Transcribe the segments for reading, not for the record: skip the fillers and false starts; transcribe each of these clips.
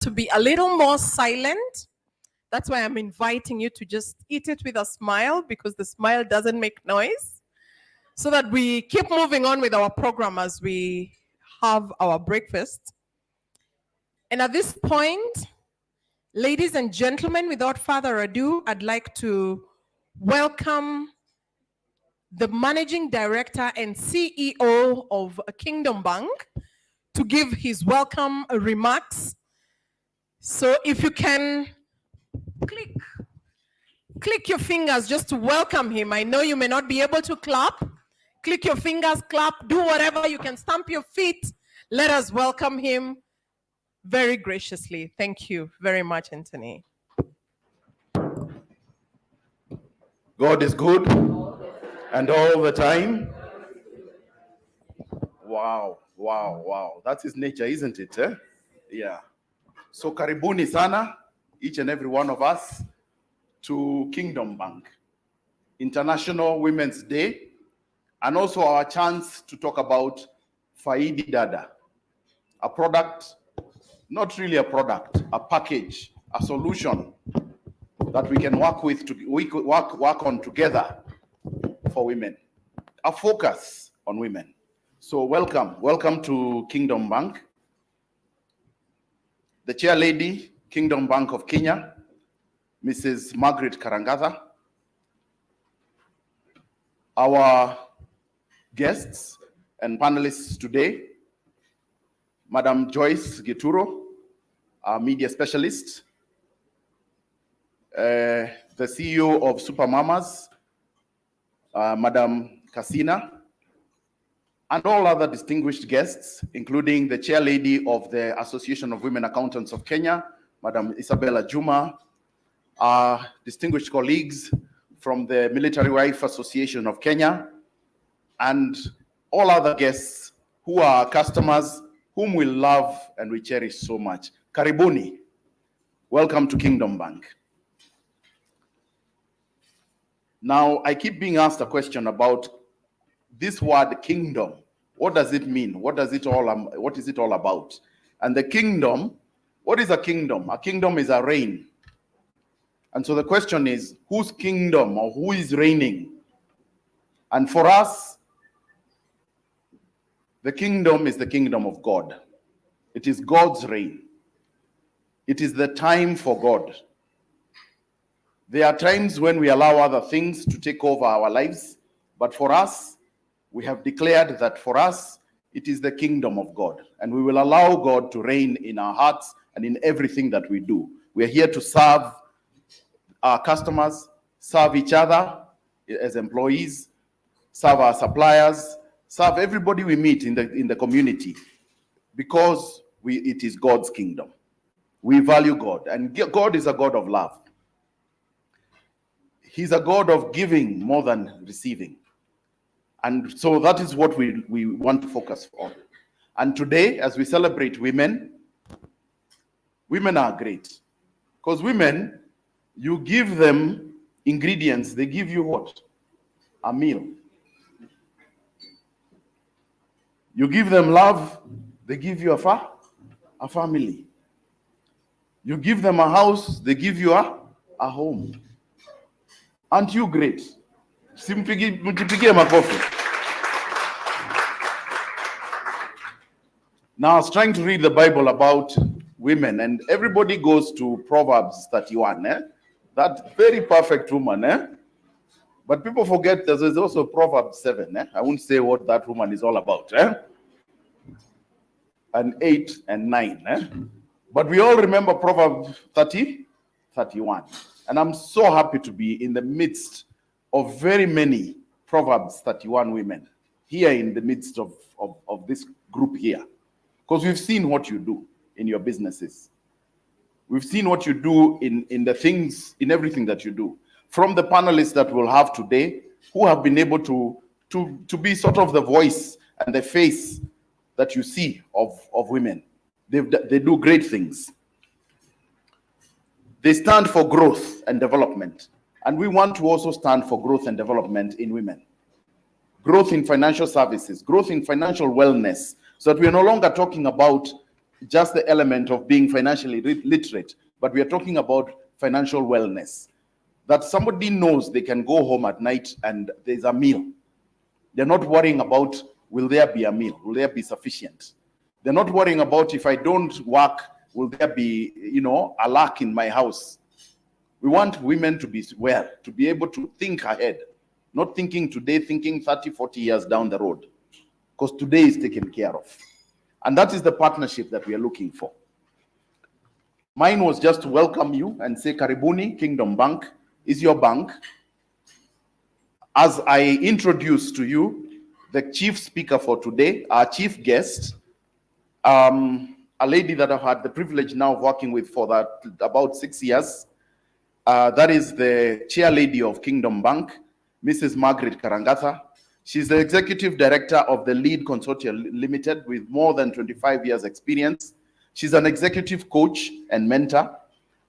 to be a little more silent. That's why I'm inviting you to just eat it with a smile, because the smile doesn't make noise, so that we keep moving on with our program as we have our breakfast. And at this point, ladies and gentlemen, without further ado, I'd like to welcome the Managing Director and CEO of Kingdom Bank to give his welcome remarks. So if you can click your fingers just to welcome him. I know you may not be able to clap. Click your fingers, clap, do whatever. You can stamp your feet. Let us welcome him very graciously. Thank you very much, Anthony. God is good and all the time. Wow, wow, wow. That's his nature, isn't it? Eh? Yeah. So karibuni sana, each and every one of us, to Kingdom Bank International Women's Day, and also our chance to talk about Faidi Dada, a product, not really a product, a package, a solution that we can work on together for women, a focus on women. So welcome to Kingdom Bank. The chair lady, Kingdom Bank of Kenya, Mrs. Margaret Karangatha. Our guests and panelists today, Madam Joyce Gituro, our media specialist, the CEO of Supermamas, Madam Kasina, and all other distinguished guests, including the chair lady of the Association of Women Accountants of Kenya, Madam Isabella Juma, our distinguished colleagues from the Military Wife Association of Kenya, and all other guests who are customers, whom we love and we cherish so much. Karibuni. Welcome to Kingdom Bank. Now, I keep being asked a question about this word kingdom. What does it mean? What is it all about? And the kingdom, what is a kingdom? A kingdom is a reign. And so the question is, whose kingdom or who is reigning? And for us, the kingdom is the kingdom of God. It is God's reign. It is the time for God. There are times when we allow other things to take over our lives, but for us, we have declared that for us, it is the kingdom of God, and we will allow God to reign in our hearts and in everything that we do. We are here to serve our customers, serve each other as employees, serve our suppliers, serve everybody we meet in the community, because it is God's kingdom. We value God, and God is a God of love. He's a God of giving more than receiving. And so that is what we want to focus on. And today, as we celebrate women, women are great. Because women, you give them ingredients, they give you what? A meal. You give them love, they give you a family. You give them a house, they give you a home. Aren't you great? Mjipigie makofi. Now, I was trying to read the Bible about women, and everybody goes to Proverbs 31, that very perfect woman, But people forget there's also Proverbs 7, I won't say what that woman is all about, and 8 and 9, But we all remember Proverbs 30, 31. And I'm so happy to be in the midst of very many Proverbs 31 women here in the midst of this group here. Because we've seen what you do in your businesses. We've seen what you do in the things, in everything that you do. From the panelists that we'll have today, who have been able to be sort of the voice and the face that you see of women. They do great things. They stand for growth and development. And we want to also stand for growth and development in women. Growth in financial services, growth in financial wellness, so that we are no longer talking about just the element of being financially literate, but we are talking about financial wellness. That somebody knows they can go home at night and there's a meal. They're not worrying about, will there be a meal? Will there be sufficient? They're not worrying about, if I don't work, will there be, a lack in my house? We want women to be well, to be able to think ahead, not thinking today, thinking 30, 40 years down the road, because today is taken care of. And that is the partnership that we are looking for. Mine was just to welcome you and say, Karibuni, Kingdom Bank is your bank. As I introduce to you the chief speaker for today, our chief guest, a lady that I've had the privilege now of working with for about 6 years. That is the chair lady of Kingdom Bank, Mrs. Margaret Karangatha. She's the executive director of the Lead Consortia Limited with more than 25 years experience. She's an executive coach and mentor,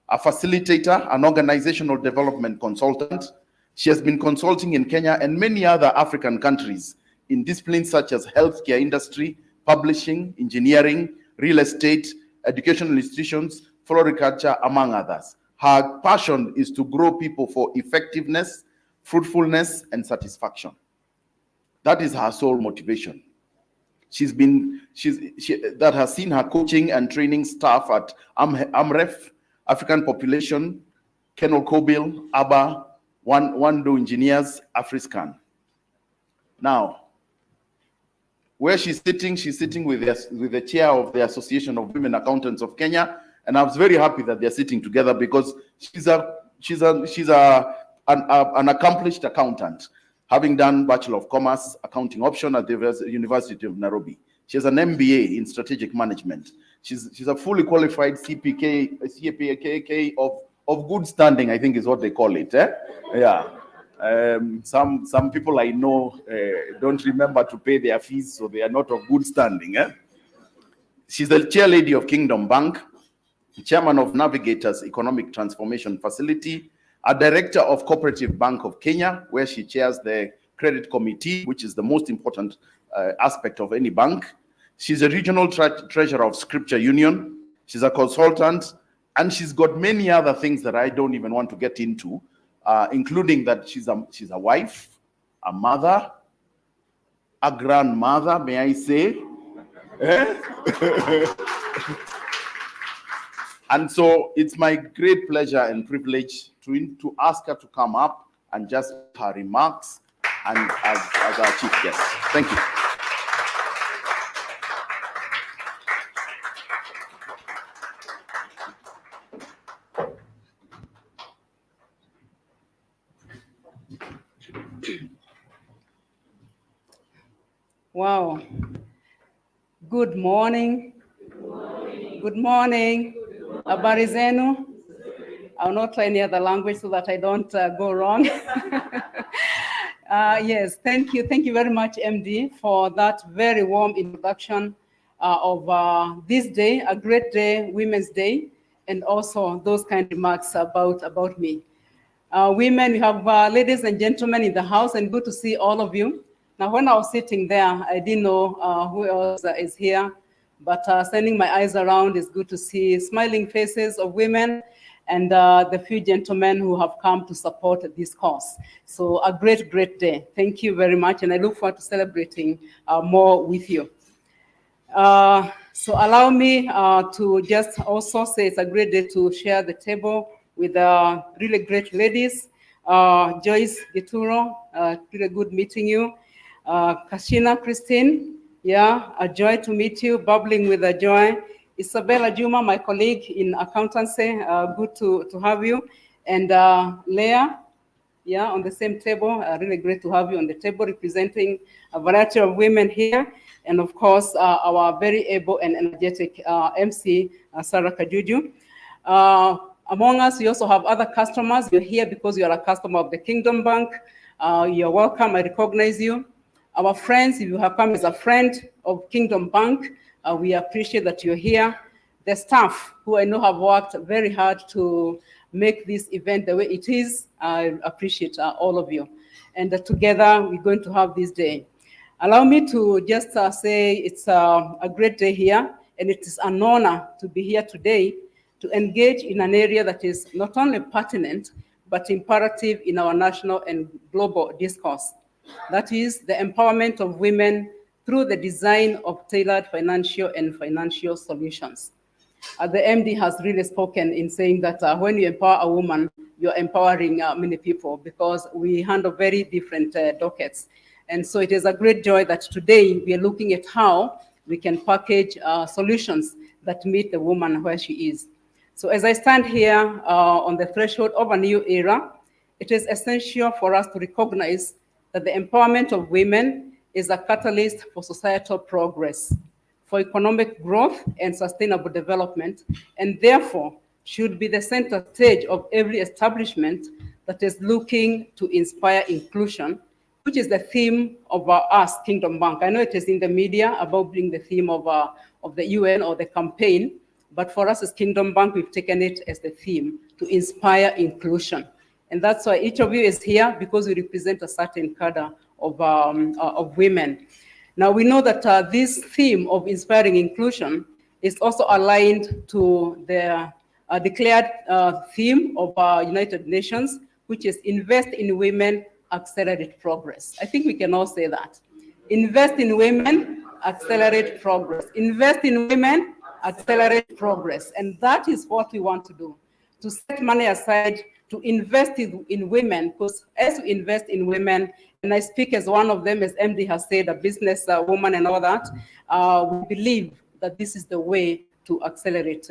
a facilitator, an organizational development consultant. She has been consulting in Kenya and many other African countries in disciplines such as healthcare industry, publishing, engineering, real estate, educational institutions, floriculture, among others. Her passion is to grow people for effectiveness, fruitfulness, and satisfaction. That is her sole motivation. That has seen her coaching and training staff at AMREF, African Population, Kenol Kobil, ABBA, Wando Engineers, Afriscan. Now, where she's sitting with the chair of the Association of Women Accountants of Kenya, and I was very happy that they're sitting together because she's an accomplished accountant, having done Bachelor of Commerce accounting option at the University of Nairobi. She has an MBA in strategic management. She's a fully qualified CPA of good standing, I think is what they call it. Yeah. Some people I know don't remember to pay their fees, so they are not of good standing. She's the chair lady of Kingdom Bank, chairman of Navigators Economic Transformation Facility, a director of Cooperative Bank of Kenya, where she chairs the credit committee, which is the most important aspect of any bank. She's a regional treasurer of Scripture Union. She's a consultant, and she's got many other things that I don't even want to get into, including that she's a wife, a mother, a grandmother, may I say? And so it's my great pleasure and privilege to ask her to come up and just her remarks and as our chief guest. Thank you. Wow. Good morning. Good morning. Habari zenu. I'll not try any other language so that I don't go wrong. Yes, thank you. Thank you very much, MD, for that very warm introduction of this day, a great day, Women's Day, and also those kind of remarks about me. Women, we have ladies and gentlemen in the house, and good to see all of you. Now, when I was sitting there, I didn't know who else is here, but sending my eyes around, it's good to see smiling faces of women and the few gentlemen who have come to support this cause. So a great, great day. Thank you very much, and I look forward to celebrating more with you. So allow me to just also say it's a great day to share the table with really great ladies. Joyce Gituro, really good meeting you. Kashina Christine, yeah, a joy to meet you, bubbling with a joy. Isabella Juma, my colleague in accountancy, good to have you. And Leah, yeah, on the same table, really great to have you on the table, representing a variety of women here. And of course, our very able and energetic MC, Sarah Kajuju. Among us, we also have other customers. You're here because you are a customer of the Kingdom Bank. You're welcome, I recognize you. Our friends, if you have come as a friend of Kingdom Bank, we appreciate that you're here. The staff, who I know have worked very hard to make this event the way it is, I appreciate all of you. And together, we're going to have this day. Allow me to just say it's a great day here. and it is an honor to be here today to engage in an area that is not only pertinent, but imperative in our national and global discourse. That is the empowerment of women through the design of tailored financial solutions. The MD has really spoken in saying that when you empower a woman, you're empowering many people, because we handle very different dockets. And so it is a great joy that today we are looking at how we can package solutions that meet the woman where she is. So as I stand here on the threshold of a new era, it is essential for us to recognize that the empowerment of women is a catalyst for societal progress, for economic growth and sustainable development, and therefore should be the center stage of every establishment that is looking to inspire inclusion, which is the theme of us, Kingdom Bank. I know it is in the media about being the theme of the UN or the campaign, but for us as Kingdom Bank, we've taken it as the theme to inspire inclusion. And that's why each of you is here, because we represent a certain cadre of women. Now, we know that this theme of inspiring inclusion is also aligned to the declared theme of United Nations, which is invest in women, accelerate progress. I think we can all say that. Invest in women, accelerate progress. Invest in women, accelerate progress. And that is what we want to do, to set money aside to invest in women, because as we invest in women, and I speak as one of them, as MD has said, a business woman and all that, we believe that this is the way to accelerate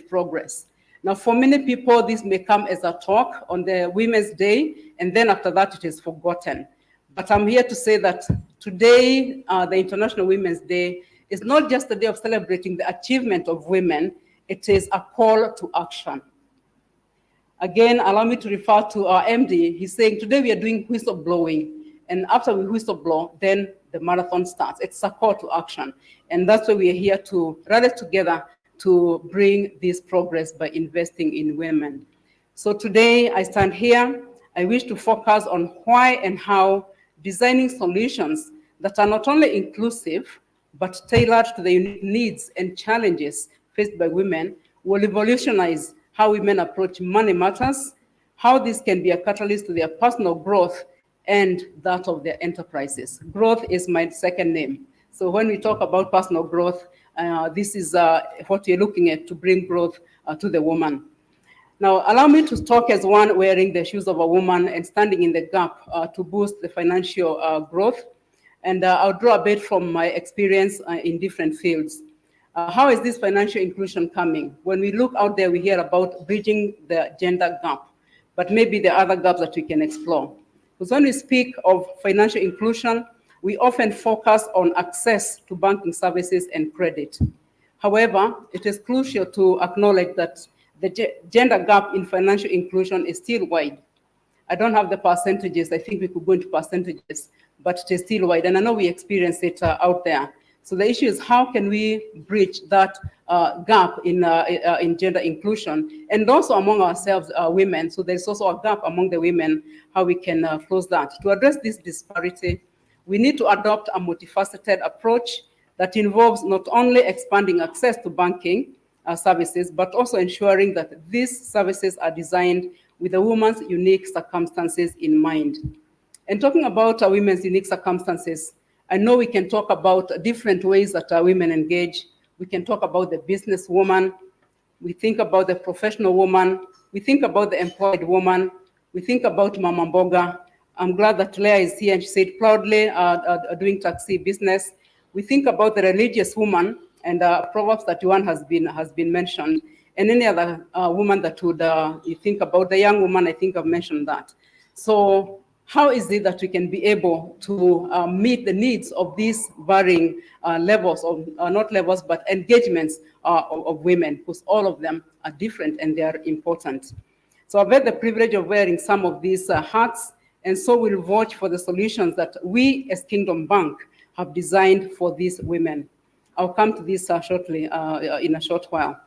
progress. Now, for many people, this may come as a talk on the Women's Day, and then after that, it is forgotten. But I'm here to say that today, the International Women's Day is not just a day of celebrating the achievement of women, it is a call to action. Again, allow me to refer to our MD. He's saying today we are doing whistle blowing, and after we whistle blow, then the marathon starts. It's a call to action, and that's why we are here to rally together to bring this progress by investing in women. So today I stand here, I wish to focus on why and how designing solutions that are not only inclusive, but tailored to the unique needs and challenges faced by women will revolutionize how women approach money matters, how this can be a catalyst to their personal growth and that of their enterprises. Growth is my second name. So when we talk about personal growth, this is what we're looking at to bring growth to the woman. Now, allow me to talk as one wearing the shoes of a woman and standing in the gap to boost the financial growth. And I'll draw a bit from my experience in different fields. How is this financial inclusion coming? When we look out there, we hear about bridging the gender gap, but maybe there are other gaps that we can explore. Because when we speak of financial inclusion, we often focus on access to banking services and credit. However, it is crucial to acknowledge that the gender gap in financial inclusion is still wide. I don't have the percentages. I think we could go into percentages, but it is still wide. And I know we experience it out there. So the issue is how can we bridge that gap in gender inclusion, and also among ourselves, women. So there's also a gap among the women, how we can close that. To address this disparity, we need to adopt a multifaceted approach that involves not only expanding access to banking services, but also ensuring that these services are designed with a woman's unique circumstances in mind. And talking about women's unique circumstances, I know we can talk about different ways that women engage. We can talk about the business woman. We think about the professional woman. We think about the employed woman. We think about Mama Mboga. I'm glad that Leah is here and she said proudly doing taxi business. We think about the religious woman, and Proverbs 31 has been mentioned. And any other woman that would you think about, the young woman, I think I've mentioned that. So how is it that we can be able to meet the needs of these varying levels of, not levels, but engagements of women, because all of them are different and they are important. So I've had the privilege of wearing some of these hats, and so we'll watch for the solutions that we as Kingdom Bank have designed for these women. I'll come to this shortly, in a short while.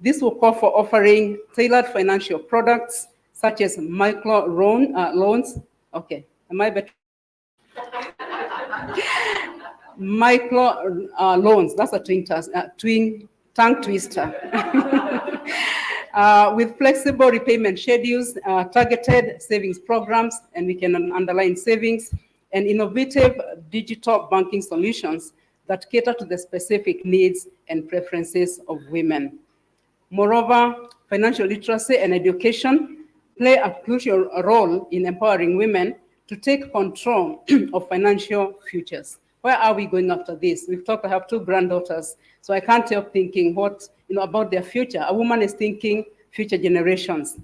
This will call for offering tailored financial products, such as micro loans. Okay, am I better? micro loans. That's a twin tongue twister. With flexible repayment schedules, targeted savings programs, and we can underline savings, and innovative digital banking solutions that cater to the specific needs and preferences of women. Moreover, financial literacy and education play a crucial role in empowering women to take control of financial futures. Where are we going after this? We've talked, I have 2 granddaughters, so I can't help thinking about their future. A woman is thinking future generations.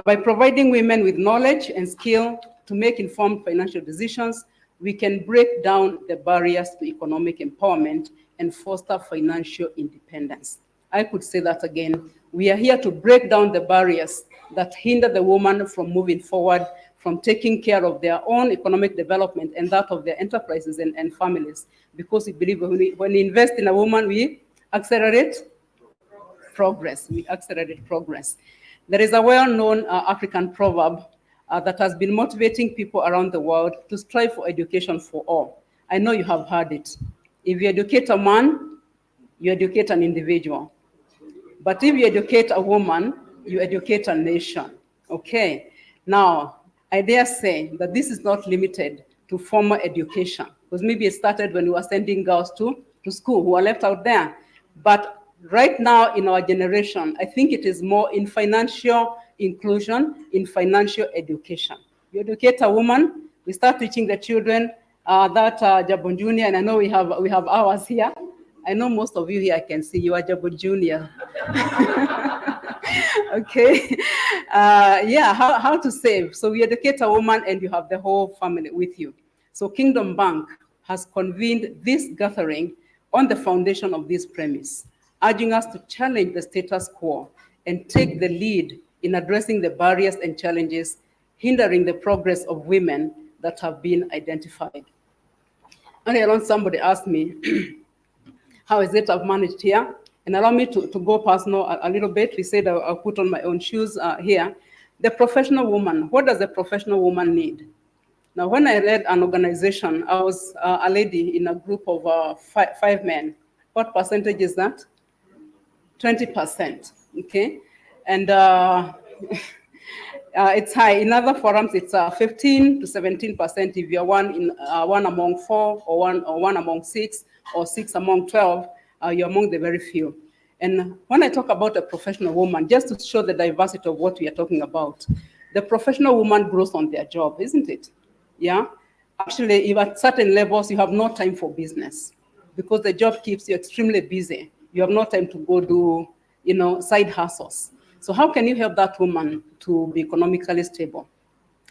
By providing women with knowledge and skill to make informed financial decisions, we can break down the barriers to economic empowerment and foster financial independence. I could say that again. We are here to break down the barriers that hinder the woman from moving forward, from taking care of their own economic development and that of their enterprises and families. Because we believe when we invest in a woman, we accelerate progress. There is a well-known African proverb that has been motivating people around the world to strive for education for all. I know you have heard it. If you educate a man, you educate an individual. But if you educate a woman, you educate a nation. Okay. Now, I dare say that this is not limited to formal education, because maybe it started when we were sending girls to school who are left out there. But right now in our generation, I think it is more in financial inclusion, in financial education. You educate a woman, we start teaching the children that Jabon Junior, and I know we have ours here. I know most of you here, I can see you are Jabon Junior. Okay. Yeah, how to save. So we educate a woman and you have the whole family with you. So Kingdom Bank has convened this gathering on the foundation of this premise, urging us to challenge the status quo and take the lead in addressing the barriers and challenges hindering the progress of women that have been identified. Earlier on, somebody asked me, how is it I've managed here? And allow me to go personal a little bit. We said I'll put on my own shoes here. The professional woman, what does a professional woman need? Now, when I led an organization, I was a lady in a group of 5 men. What percentage is that? 20%, okay? And it's high. In other forums, it's 15 to 17% if you're one among 4 or one among 6 or 6 among 12. You're among the very few. And when I talk about a professional woman, just to show the diversity of what we are talking about, the professional woman grows on their job, isn't it? Yeah. Actually, if at certain levels, you have no time for business because the job keeps you extremely busy. You have no time to go do, side hustles. So how can you help that woman to be economically stable?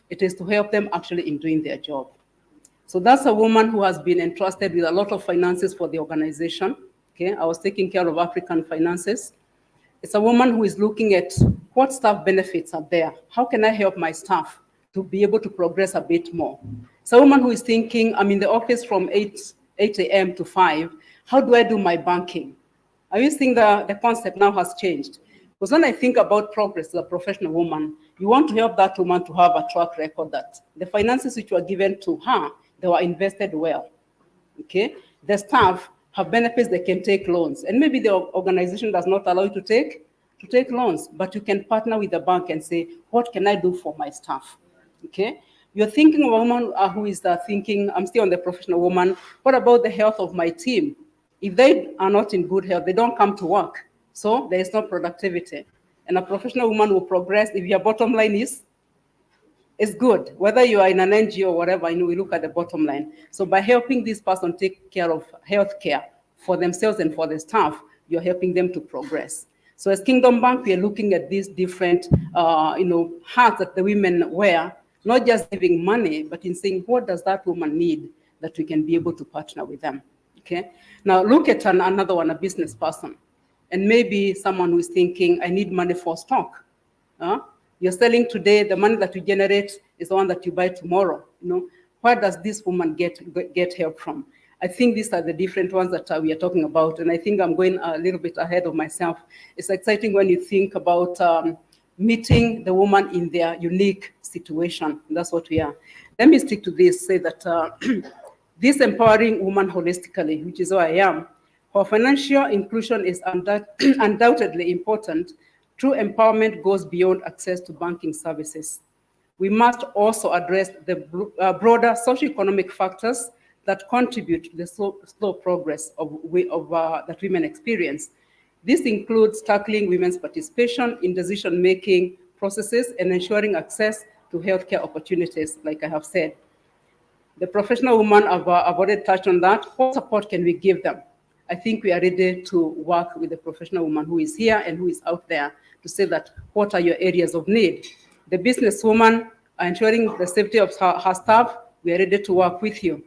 It is to help them actually in doing their job. So that's a woman who has been entrusted with a lot of finances for the organization. Okay, I was taking care of African finances. It's a woman who is looking at what staff benefits are there. How can I help my staff to be able to progress a bit more? It's a woman who is thinking, I'm in the office from 8 a.m. to 5. How do I do my banking? Are you seeing the concept now has changed? Because when I think about progress as a professional woman, you want to help that woman to have a track record that the finances which were given to her, they were invested well. Okay, the staff have benefits, they can take loans. And maybe the organization does not allow you to take loans, but you can partner with the bank and say, what can I do for my staff? Okay, you're thinking of a woman who is thinking, I'm still on the professional woman, what about the health of my team? If they are not in good health, they don't come to work. So there is no productivity. And a professional woman will progress if your bottom line is good. Whether you are in an NGO or whatever, we look at the bottom line. So by helping this person take care of health care for themselves and for the staff, you're helping them to progress. So as Kingdom Bank, we are looking at these different, hats that the women wear, not just giving money, but in saying, what does that woman need that we can be able to partner with them? Okay. Now look at another one, a business person. And maybe someone who is thinking, I need money for stock. You're selling today, the money that you generate is the one that you buy tomorrow. Where does this woman get help from? I think these are the different ones that we are talking about. And I think I'm going a little bit ahead of myself. It's exciting when you think about meeting the woman in their unique situation. That's what we are. Let me stick to this, say that This empowering woman holistically, which is who I am. While financial inclusion is undoubtedly important, true empowerment goes beyond access to banking services. We must also address the broader socioeconomic factors that contribute to the slow progress that women experience. This includes tackling women's participation in decision-making processes and ensuring access to healthcare opportunities, like I have said. The professional woman, I've already touched on that. What support can we give them? I think we are ready to work with the professional woman who is here and who is out there to say that, what are your areas of need? The businesswoman, ensuring the safety of her staff, we are ready to work with you.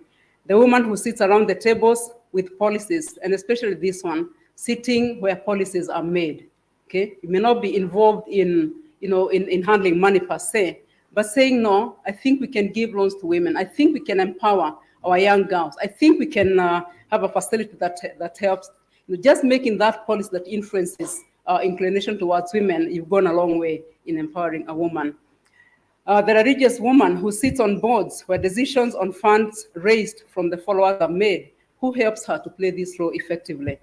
The woman who sits around the tables with policies, and especially this one, sitting where policies are made. Okay, you may not be involved in handling money per se, but saying, no, I think we can give loans to women. I think we can empower our young girls. I think we can have a facility that helps. Just making that policy that influences inclination towards women, you've gone a long way in empowering a woman. The religious woman who sits on boards where decisions on funds raised from the followers are made, who helps her to play this role effectively.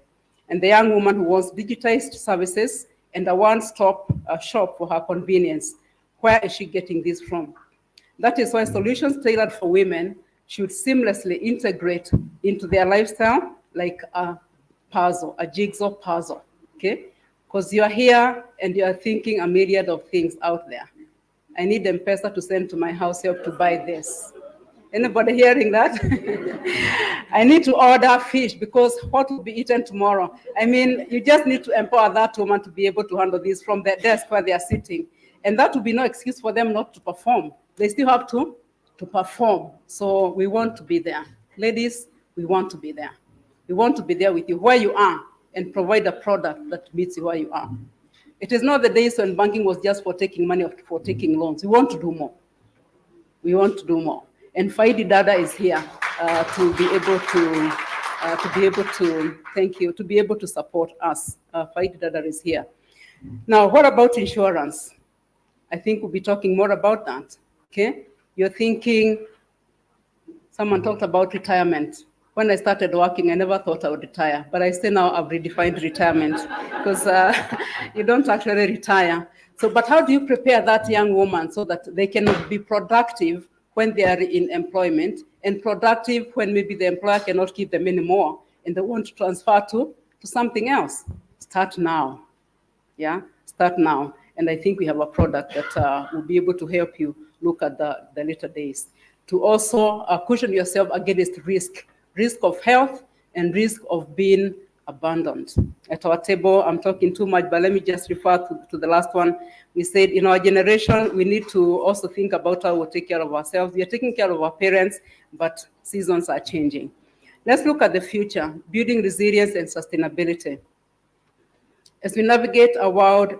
And the young woman who wants digitized services and a one-stop shop for her convenience. Where is she getting this from? That is why solutions tailored for women should seamlessly integrate into their lifestyle like a puzzle, a jigsaw puzzle, okay? Because you are here and you are thinking a myriad of things out there. I need M-Pesa to send to my house help to buy this. Anybody hearing that? I need to order fish because what will be eaten tomorrow? I mean, you just need to empower that woman to be able to handle this from their desk where they are sitting. And that will be no excuse for them not to perform. They still have to perform. So we want to be there. Ladies, we want to be there. We want to be there with you where you are and provide a product that meets you where you are. It is not the days when banking was just for taking money or for taking loans. We want to do more. We want to do more. And Faidi Dada is here to be able to support us. Faidi Dada is here. Now, what about insurance? I think we'll be talking more about that. Okay, you're thinking. Someone talked about retirement. When I started working, I never thought I would retire, but I say now I've redefined retirement because you don't actually retire. So, but how do you prepare that young woman so that they can be productive when they are in employment and productive when maybe the employer cannot keep them anymore and they want to transfer to something else? Start now. Yeah, start now. And I think we have a product that will be able to help you look at the later days. To also cushion yourself against risk of health and risk of being abandoned. At our table, I'm talking too much, but let me just refer to the last one. We said in our generation, we need to also think about how we'll take care of ourselves. We are taking care of our parents, but seasons are changing. Let's look at the future, building resilience and sustainability. As we navigate a world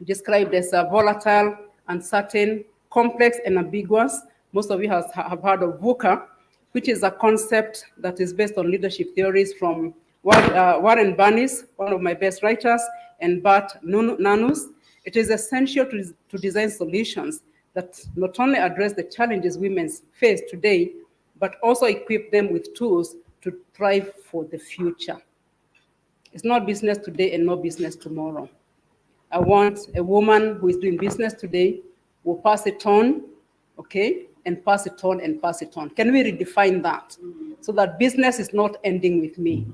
described as volatile, uncertain, complex, and ambiguous, most of you have heard of VUCA, which is a concept that is based on leadership theories from Warren Barnes, one of my best writers, and Bart Nanus. It is essential to design solutions that not only address the challenges women face today, but also equip them with tools to thrive for the future. It's not business today and no business tomorrow. I want a woman who is doing business today, will pass it on, okay, and pass it on and pass it on. Can we redefine that so that business is not ending with me,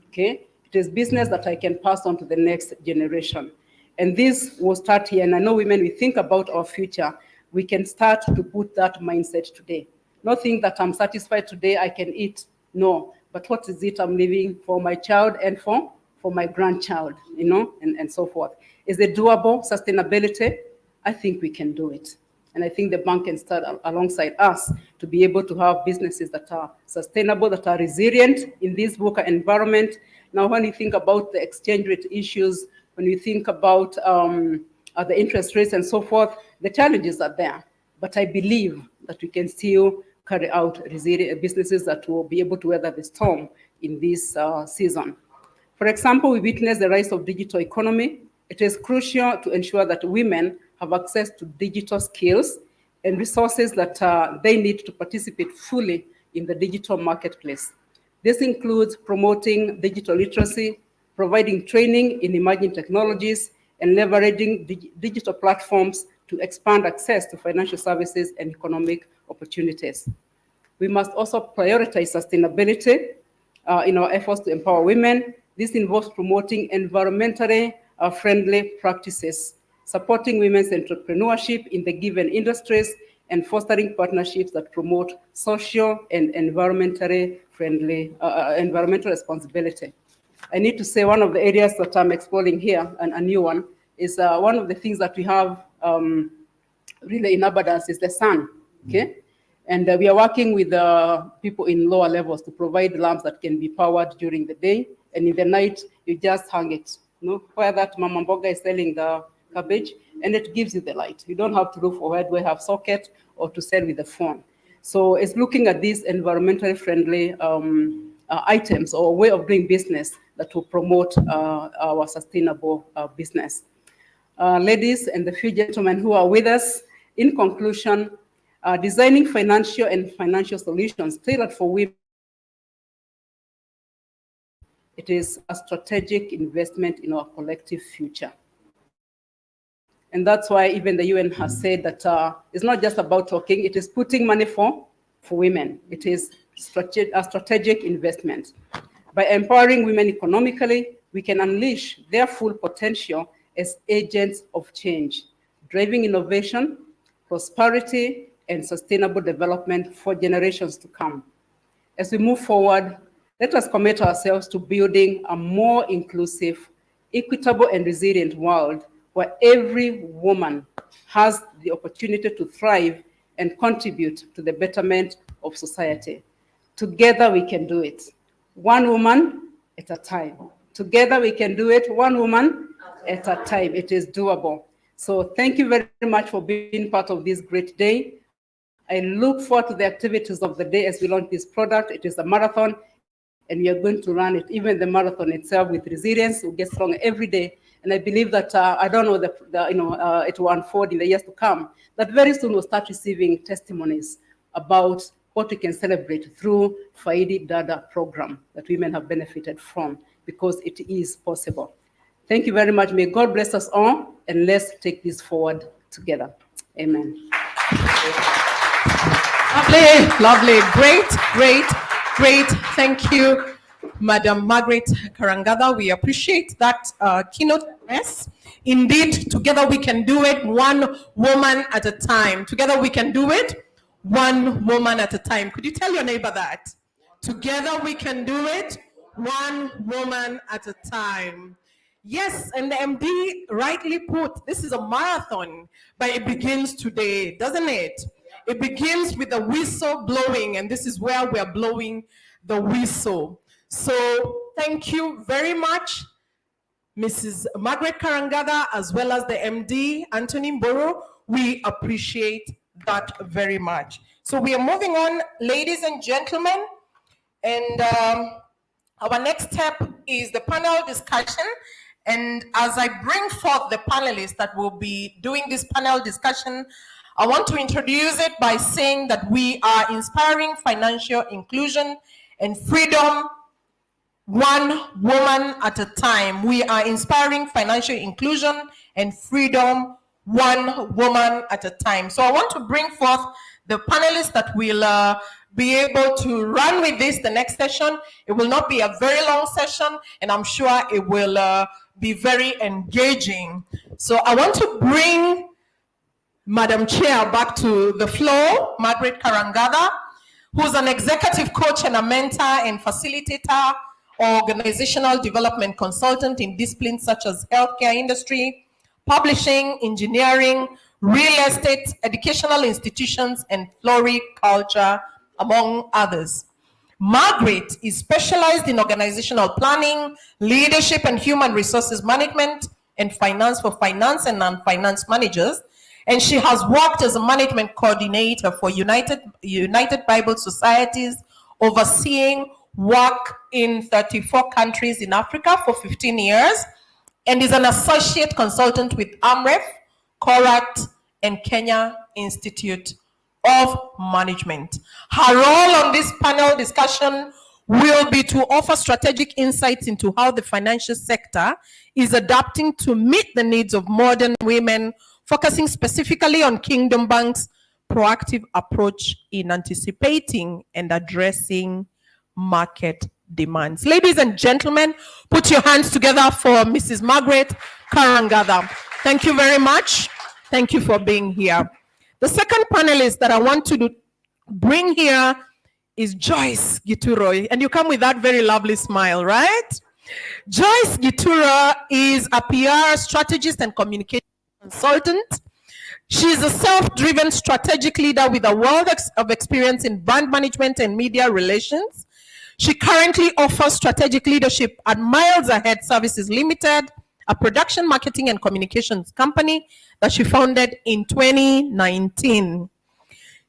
okay? It is business that I can pass on to the next generation. And this will start here. And I know women, we think about our future. We can start to put that mindset today. Not think that I'm satisfied today, I can eat. No, but what is it I'm leaving for my child and for my grandchild, you know, and so forth. Is it doable? Sustainability? I think we can do it. And I think the bank can start alongside us to be able to have businesses that are sustainable, that are resilient in this VUCA environment. Now, when you think about the exchange rate issues, when you think about the interest rates and so forth, the challenges are there. But I believe that we can still carry out resilient businesses that will be able to weather the storm in this season. For example, we witness the rise of digital economy. It is crucial to ensure that women have access to digital skills and resources that they need to participate fully in the digital marketplace. This includes promoting digital literacy, providing training in emerging technologies, and leveraging digital platforms to expand access to financial services and economic opportunities. We must also prioritize sustainability in our efforts to empower women. This involves promoting environmentally friendly practices, supporting women's entrepreneurship in the given industries, and fostering partnerships that promote social and environmentally friendly, environmental responsibility. I need to say one of the areas that I'm exploring here, and a new one, is one of the things that we have really in abundance is the sun, okay? And we are working with people in lower levels to provide lamps that can be powered during the day, and in the night, you just hang it, you know, where that Mama Mboga is selling the cabbage, and it gives you the light. You don't have to look for where do I have socket or to sell with the phone. So it's looking at these environmentally friendly items or way of doing business that will promote our sustainable business. Ladies and the few gentlemen who are with us, in conclusion, designing financial solutions tailored for women, it is a strategic investment in our collective future. And that's why even the UN has said that it's not just about talking, it is putting money for women. It is a strategic investment. By empowering women economically, we can unleash their full potential as agents of change, driving innovation, prosperity, and sustainable development for generations to come. As we move forward, let us commit ourselves to building a more inclusive, equitable, and resilient world where every woman has the opportunity to thrive and contribute to the betterment of society. Together we can do it. One woman at a time. Together we can do it, one woman at a time. It is doable. So thank you very much for being part of this great day. I look forward to the activities of the day as we launch this product. It is a marathon, and we are going to run it, even the marathon itself, with resilience. We'll get stronger every day. And I believe that, I don't know, it will unfold in the years to come, that very soon we'll start receiving testimonies about what we can celebrate through Faidi Dada program that women have benefited from, because it is possible. Thank you very much. May God bless us all, and let's take this forward together. Amen. Lovely, lovely, great. Thank you, Madam Margaret Karangatha. We appreciate that keynote address. Indeed, together we can do it, one woman at a time. Together we can do it, one woman at a time. Could you tell your neighbor that? Together we can do it, one woman at a time. Yes, and the MD rightly put, this is a marathon, but it begins today, doesn't it? It begins with the whistle blowing, and this is where we are blowing the whistle. So thank you very much, Mrs. Margaret Karangatha, as well as the MD, Anthony Mboro. We appreciate that very much. So we are moving on, ladies and gentlemen, and our next step is the panel discussion. And as I bring forth the panelists that will be doing this panel discussion, I want to introduce it by saying that we are inspiring financial inclusion and freedom one woman at a time. We are inspiring financial inclusion and freedom one woman at a time. So I want to bring forth the panelists that will be able to run with this the next session. It will not be a very long session, and I'm sure it will be very engaging. So I want to bring Madam Chair back to the floor, Margaret Karangatha, who's an executive coach and a mentor and facilitator, organizational development consultant in disciplines such as healthcare industry, publishing, engineering, real estate, educational institutions, and floriculture, among others. Margaret is specialized in organizational planning, leadership and human resources management, and finance for finance and non-finance managers. And she has worked as a management coordinator for United Bible Societies, overseeing work in 34 countries in Africa for 15 years, and is an associate consultant with AMREF, CORAT, and Kenya Institute of management. Her role on this panel discussion will be to offer strategic insights into how the financial sector is adapting to meet the needs of modern women, focusing specifically on Kingdom Bank's proactive approach in anticipating and addressing market demands. Ladies and gentlemen, put your hands together for Mrs. Margaret Karangatha. Thank you very much. Thank you for being here. The second panelist that I want to bring here is Joyce Gituro. And you come with that very lovely smile, right? Joyce Gituro is a PR strategist and communication consultant. She is a self-driven strategic leader with a wealth of experience in brand management and media relations. She currently offers strategic leadership at Miles Ahead Services Limited, a production, marketing, and communications company that she founded in 2019.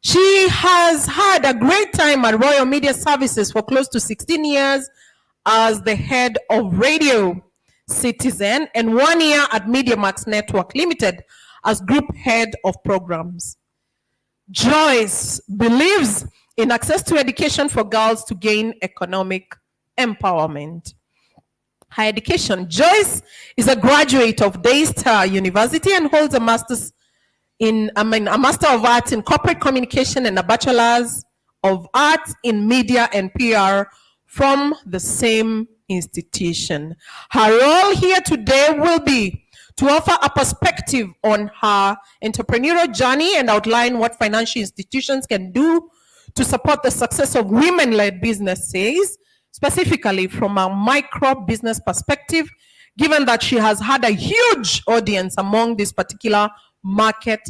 She has had a great time at Royal Media Services for close to 16 years as the head of Radio Citizen and 1 year at MediaMax Network Limited as group head of programs. Joyce believes in access to education for girls to gain economic empowerment. Her education: Joyce is a graduate of Daystar University and holds a master's a Master of Arts in Corporate Communication and a Bachelor's of Arts in Media and PR from the same institution. Her role here today will be to offer a perspective on her entrepreneurial journey and outline what financial institutions can do to support the success of women-led businesses, specifically from a micro business perspective, given that she has had a huge audience among this particular market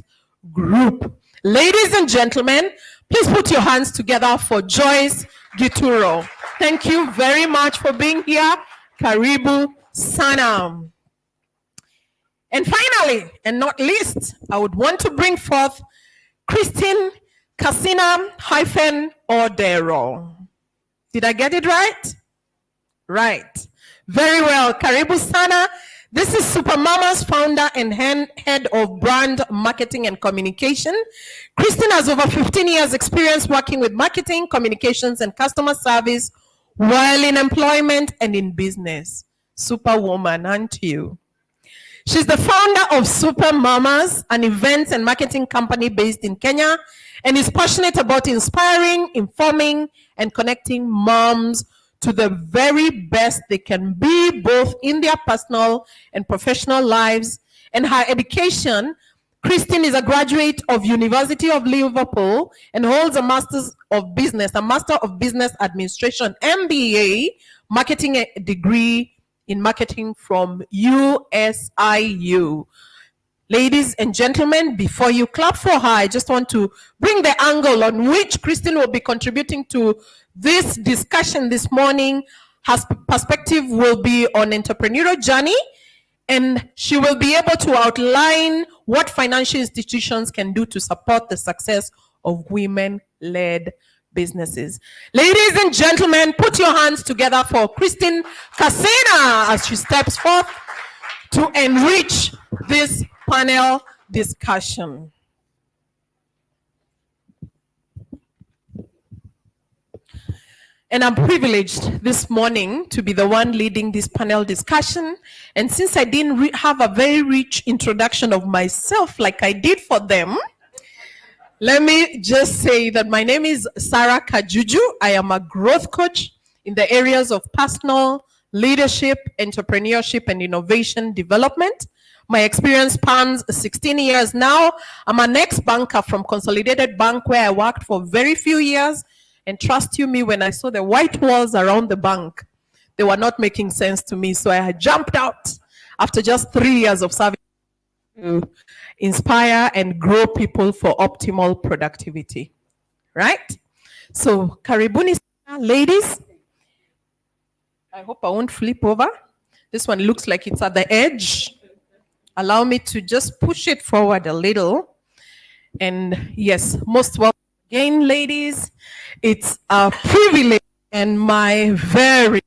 group. Ladies and gentlemen, please put your hands together for Joyce Gituro. Thank you very much for being here. Karibu sana. And finally, and not least, I would want to bring forth Christine Kasina-Odero. Did I get it right? Right. Very well. Karibu sana. This is Supermama's founder and head of brand marketing and communication. Christine has over 15 years experience working with marketing, communications, and customer service while in employment and in business. Superwoman, aren't you? She's the founder of Super Mamas, an events and marketing company based in Kenya, and is passionate about inspiring, informing, and connecting moms to the very best they can be, both in their personal and professional lives. And her education: Christine is a graduate of University of Liverpool and holds a Master of Business Administration, MBA, marketing degree in marketing from USIU. Ladies and gentlemen, before you clap for her, I just want to bring the angle on which Christine will be contributing to this discussion this morning. Her perspective will be on entrepreneurial journey, and she will be able to outline what financial institutions can do to support the success of women-led businesses. Ladies and gentlemen, put your hands together for Christine Kasina as she steps forth to enrich this panel discussion. And I'm privileged this morning to be the one leading this panel discussion. And since I didn't have a very rich introduction of myself like I did for them, let me just say that my name is Sarah Kajuju. I am a growth coach in the areas of personal leadership, entrepreneurship, and innovation development. My experience spans 16 years now. I'm an ex-banker from Consolidated Bank, where I worked for very few years. And trust you me, when I saw the white walls around the bank, they were not making sense to me. So I had jumped out after just 3 years of service to inspire and grow people for optimal productivity. Right? So, karibuni, ladies. I hope I won't flip over. This one looks like it's at the edge. Allow me to just push it forward a little. And yes, most welcome again, ladies. It's a privilege and my very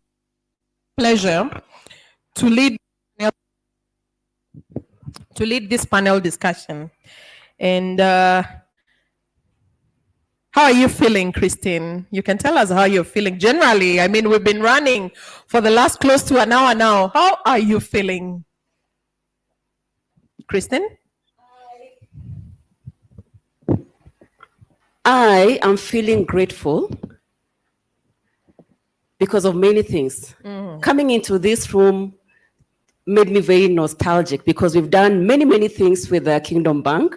pleasure to lead this panel discussion. And How are you feeling, Christine? You can tell us how you're feeling. Generally, I mean, we've been running for the last close to an hour now. How are you feeling? Christine? I am feeling grateful because of many things. Coming into this room made me very nostalgic because we've done many, many things with the Kingdom Bank.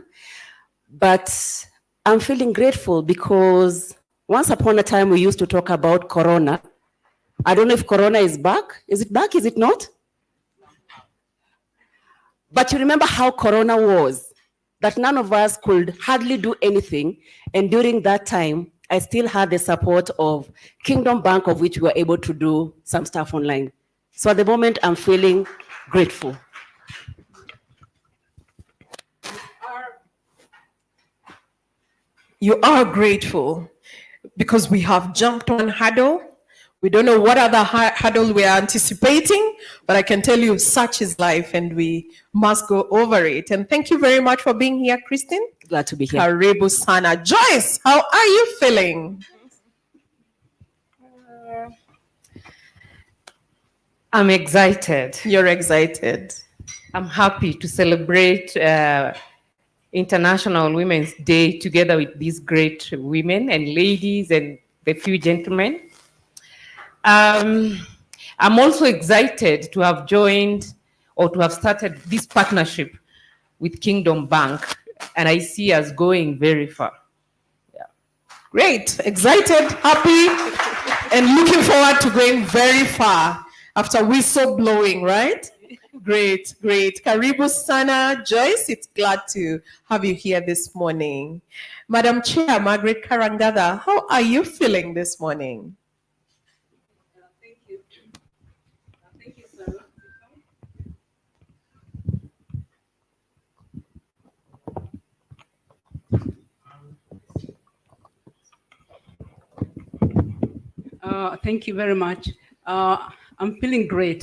But I'm feeling grateful because once upon a time we used to talk about Corona. I don't know if Corona is back. Is it back? Is it not? But you remember how Corona was, that none of us could hardly do anything. And during that time, I still had the support of Kingdom Bank, of which we were able to do some stuff online. So at the moment, I'm feeling grateful. You are grateful because we have jumped one hurdle. We don't know what other hurdle we are anticipating, but I can tell you such is life and we must go over it. And thank you very much for being here, Christine. Glad to be here. Karibu sana. Joyce, how are you feeling? I'm excited. You're excited. I'm happy to celebrate International Women's Day together with these great women and ladies and the few gentlemen. I'm also excited to have joined or to have started this partnership with Kingdom Bank, and I see us going very far. Great, excited, happy, and looking forward to going very far after whistle blowing, right? Great, great. Karibu sana, Joyce. It's glad to have you here this morning. Madam Chair, Margaret Karangada, how are you feeling this morning? Thank you. Thank you, sir. Thank you very much. I'm feeling great,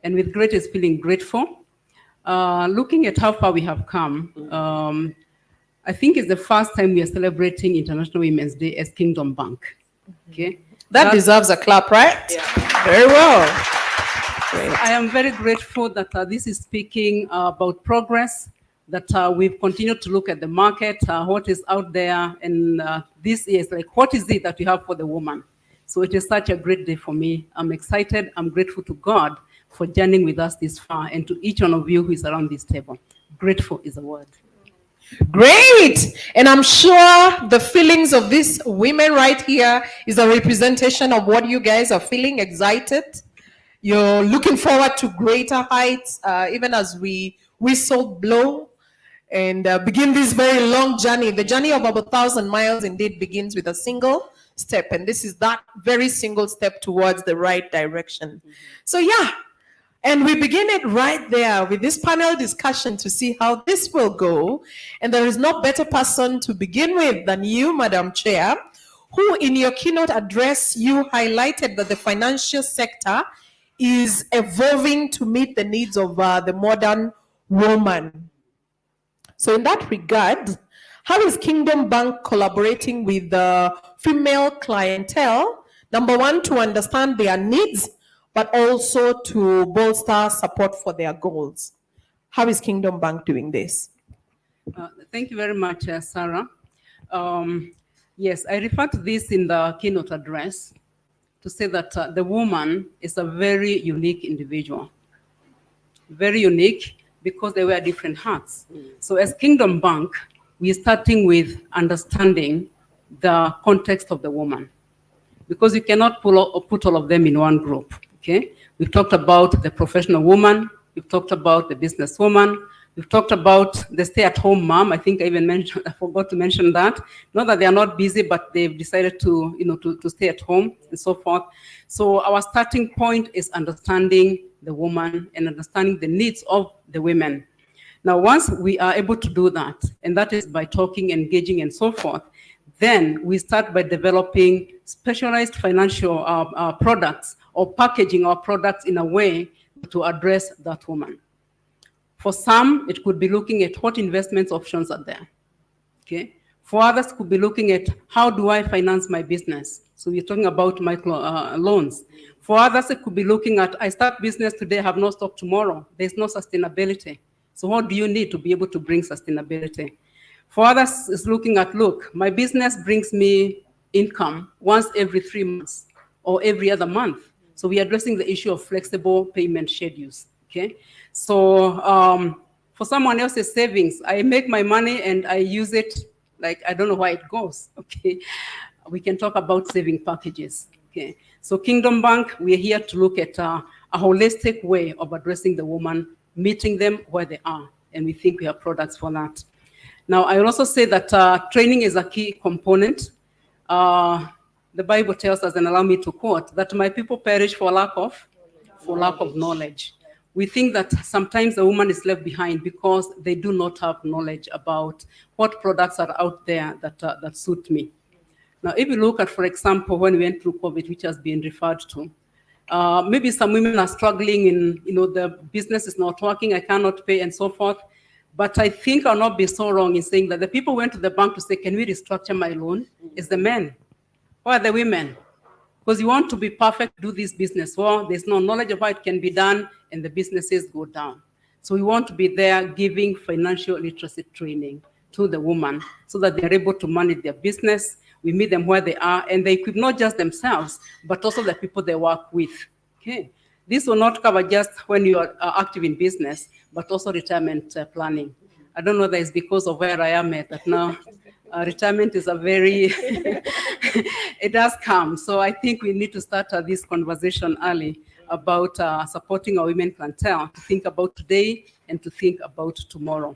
and with great is feeling grateful. Looking at how far we have come, I think it's the first time we are celebrating International Women's Day as Kingdom Bank. Okay, That deserves a clap, right? Yeah. Very well. Great. I am very grateful that this is speaking about progress, that we've continued to look at the market, what is out there, and this is like, what is it that we have for the woman? So it is such a great day for me. I'm excited. I'm grateful to God for journeying with us this far, and to each one of you who is around this table. Grateful is a word. Great. And I'm sure the feelings of these women right here is a representation of what you guys are feeling, excited. You're looking forward to greater heights, even as we whistle blow and begin this very long journey. The journey of about 1,000 miles indeed begins with a single step. And this is that very single step towards the right direction. So yeah, and we begin it right there with this panel discussion to see how this will go. And there is no better person to begin with than you, Madam Chair, who in your keynote address, you highlighted that the financial sector is evolving to meet the needs of the modern woman. So in that regard, how is Kingdom Bank collaborating with the female clientele? Number one, to understand their needs, but also to bolster support for their goals. How is Kingdom Bank doing this? Thank you very much, Sarah. Yes, I referred to this in the keynote address to say that the woman is a very unique individual. Very unique because they wear different hats. So as Kingdom Bank, we're starting with understanding the context of the woman, because you cannot put all of them in one group, okay? We've talked about the professional woman, we've talked about the businesswoman, we've talked about the stay-at-home mom. I think I forgot to mention that. Not that they are not busy, but they've decided to, to stay at home and so forth. So our starting point is understanding the woman and understanding the needs of the women. Now, once we are able to do that, and that is by talking, engaging, and so forth, then we start by developing specialized financial products or packaging our products in a way to address that woman. For some, it could be looking at what investment options are there. Okay. For others, could be looking at how do I finance my business? So we're talking about micro loans. For others, it could be looking at, I start business today, have no stock tomorrow. There's no sustainability. So what do you need to be able to bring sustainability? For others, it's looking at, look, my business brings me income once every 3 months or every other month. So we're addressing the issue of flexible payment schedules, okay? So for someone else's savings, I make my money and I use it like, I don't know where it goes, okay? We can talk about saving packages, okay? So Kingdom Bank, we're here to look at a holistic way of addressing the woman, meeting them where they are, and we think we have products for that. Now, I will also say that training is a key component. The Bible tells us, and allow me to quote, that my people perish for lack of knowledge. We think that sometimes a woman is left behind because they do not have knowledge about what products are out there that suit me. Now, if you look at, for example, when we went through COVID, which has been referred to, maybe some women are struggling in, the business is not working, I cannot pay, and so forth. But I think I'll not be so wrong in saying that the people went to the bank to say, can we restructure my loan? It's the men. Why are the women? Because you want to be perfect, do this business. Well, there's no knowledge of how it can be done, and the businesses go down. So we want to be there giving financial literacy training to the woman so that they're able to manage their business. We meet them where they are, and they equip not just themselves, but also the people they work with. Okay. This will not cover just when you are active in business, but also retirement planning. I don't know whether it's because of where I am at that now. Retirement is a very, it does come. So I think we need to start this conversation early about supporting our women clientele to think about today and to think about tomorrow.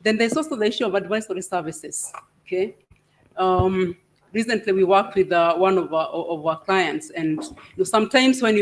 Then there's also the issue of advisory services, okay? Recently we worked with one of our clients, and sometimes when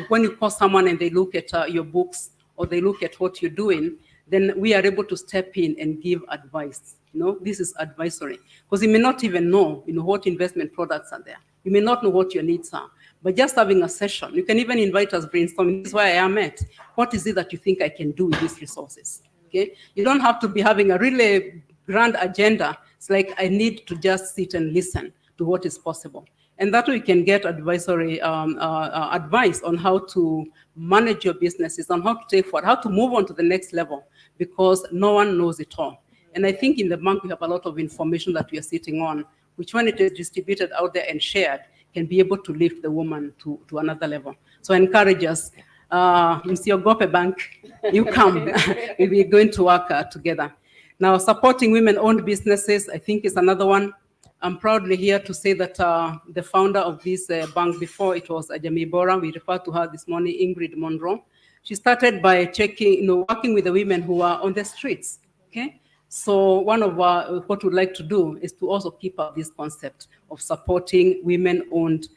when you call someone and they look at your books or they look at what you're doing, then we are able to step in and give advice. This is advisory, because you may not even know, what investment products are there. You may not know what your needs are, but just having a session, you can even invite us brainstorming. This is where I am at. What is it that you think I can do with these resources? Okay, you don't have to be having a really grand agenda. It's like I need to just sit and listen to what is possible. And that way you can get advisory advice on how to manage your businesses, on how to take forward, how to move on to the next level, because no one knows it all. And I think in the bank, we have a lot of information that we are sitting on, which when it is distributed out there and shared, can be able to lift the woman to another level. So I encourage us, Mr. Gope Bank, you come, we're going to work together. Now, supporting women-owned businesses, I think is another one. I'm proudly here to say that the founder of this bank before, it was Ajami Bora, we referred to her this morning, Ingrid Monroe. She started by working with the women who are on the streets, okay? So one of what we'd like to do is to also keep up this concept of supporting women-owned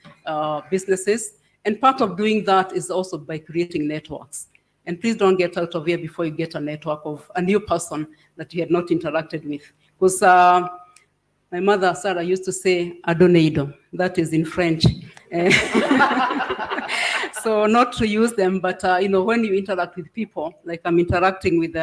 businesses. And part of doing that is also by creating networks. And please don't get out of here before you get a network of a new person that you had not interacted with. Because my mother, Sarah, used to say, adoneido. That is in French. So not to use them, but when you interact with people, like I'm interacting with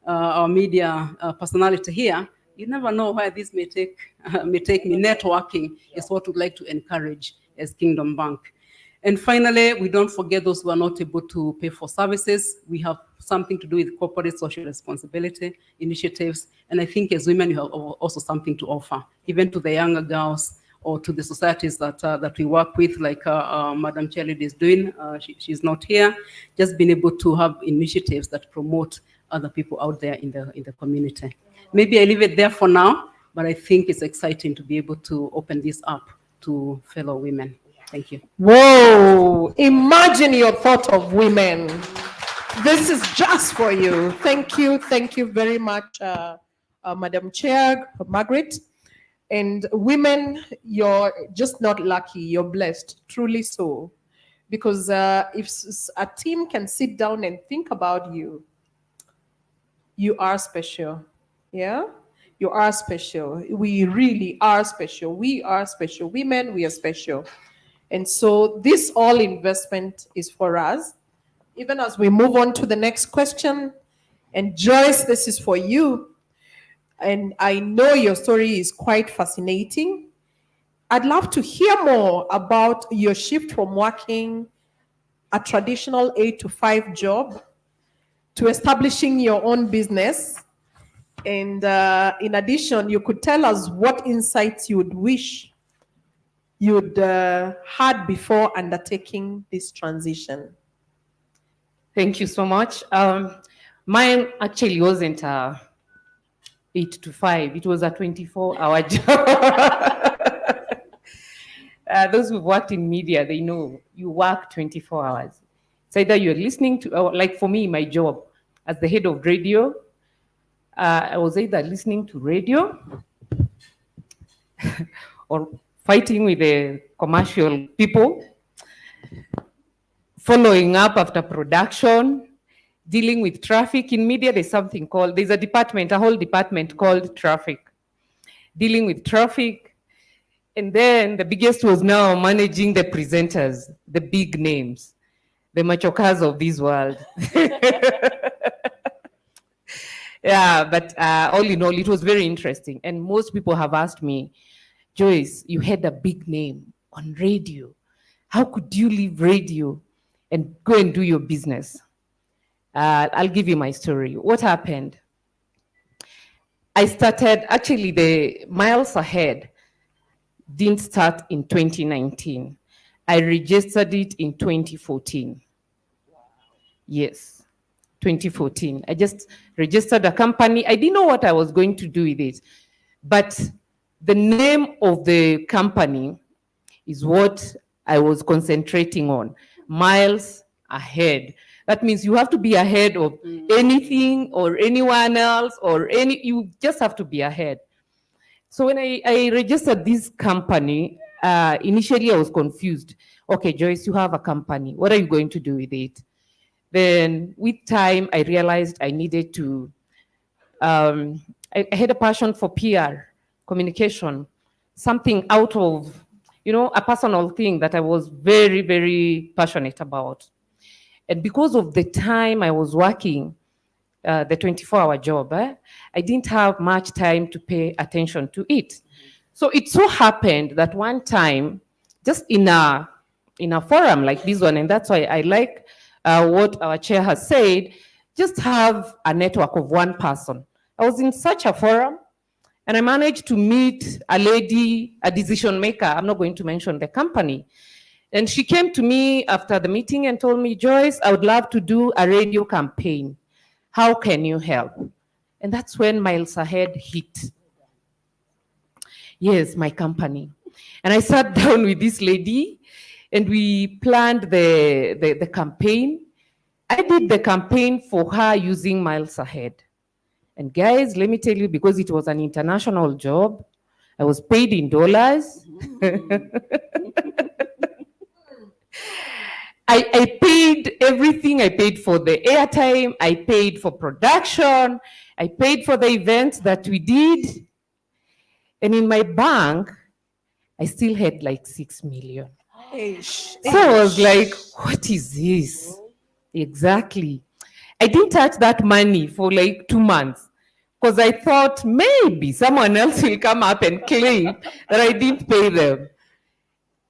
our media personality here, you never know where this may take me. Networking is what we'd like to encourage as Kingdom Bank. And finally, we don't forget those who are not able to pay for services. We have something to do with corporate social responsibility initiatives. And I think as women, you have also something to offer, even to the younger girls or to the societies that we work with, like Madam Chairlead is doing. She's not here. Just being able to have initiatives that promote other people out there in the community. Maybe I leave it there for now, but I think it's exciting to be able to open this up to fellow women. Thank you. Whoa, imagine your thought of women. This is just for you. Thank you very much, Madam Chair, Margaret. And women, you're just not lucky, you're blessed, truly so. Because if a team can sit down and think about you, you are special, yeah? You are special. We really are special. We are special. Women, we are special. And so this all investment is for us. Even as we move on to the next question, and Joyce, this is for you. and I know your story is quite fascinating. I'd love to hear more about your shift from working a traditional 8 to 5 job to establishing your own business. And in addition, you could tell us what insights you would wish you'd had before undertaking this transition. Thank you so much. Mine actually wasn't a 8 to 5. It was a 24-hour job. Those who've worked in media, they know you work 24 hours. It's either you're listening to, like for me, my job as the head of radio, I was either listening to radio or fighting with the commercial people, following up after production, dealing with traffic. In media, there's a department, a whole department called traffic, dealing with traffic. And then the biggest was now managing the presenters, the big names, the machokas of this world. Yeah, but all in all, it was very interesting. And most people have asked me, Joyce, you had a big name on radio. How could you leave radio and go and do your business? I'll give you my story. What happened? I started, actually, the Miles Ahead didn't start in 2019. I registered it in 2014. Yes, 2014. I just registered a company. I didn't know what I was going to do with it, but the name of the company is what I was concentrating on. Miles Ahead. That means you have to be ahead of anything or anyone else, you just have to be ahead. So when I registered this company, initially I was confused. Okay, Joyce, you have a company. What are you going to do with it? Then with time, I realized I needed to, I had a passion for PR, communication, something out of, a personal thing that I was very, very passionate about. And because of the time I was working, the 24-hour job, I didn't have much time to pay attention to it. So it so happened that one time, just in a forum like this one, and that's why I like what our chair has said, just have a network of one person. I was in such a forum, and I managed to meet a lady, a decision maker. I'm not going to mention the company. And she came to me after the meeting and told me, Joyce, I would love to do a radio campaign. How can you help? And that's when Miles Ahead hit. Yes, my company. And I sat down with this lady and we planned the campaign. I did the campaign for her using Miles Ahead. And guys, let me tell you, because it was an international job, I was paid in dollars. I paid everything. I paid for the airtime. I paid for production. I paid for the events that we did. And in my bank, I still had like 6 million. So I was like, what is this? Exactly. I didn't touch that money for like 2 months because I thought maybe someone else will come up and claim that I didn't pay them.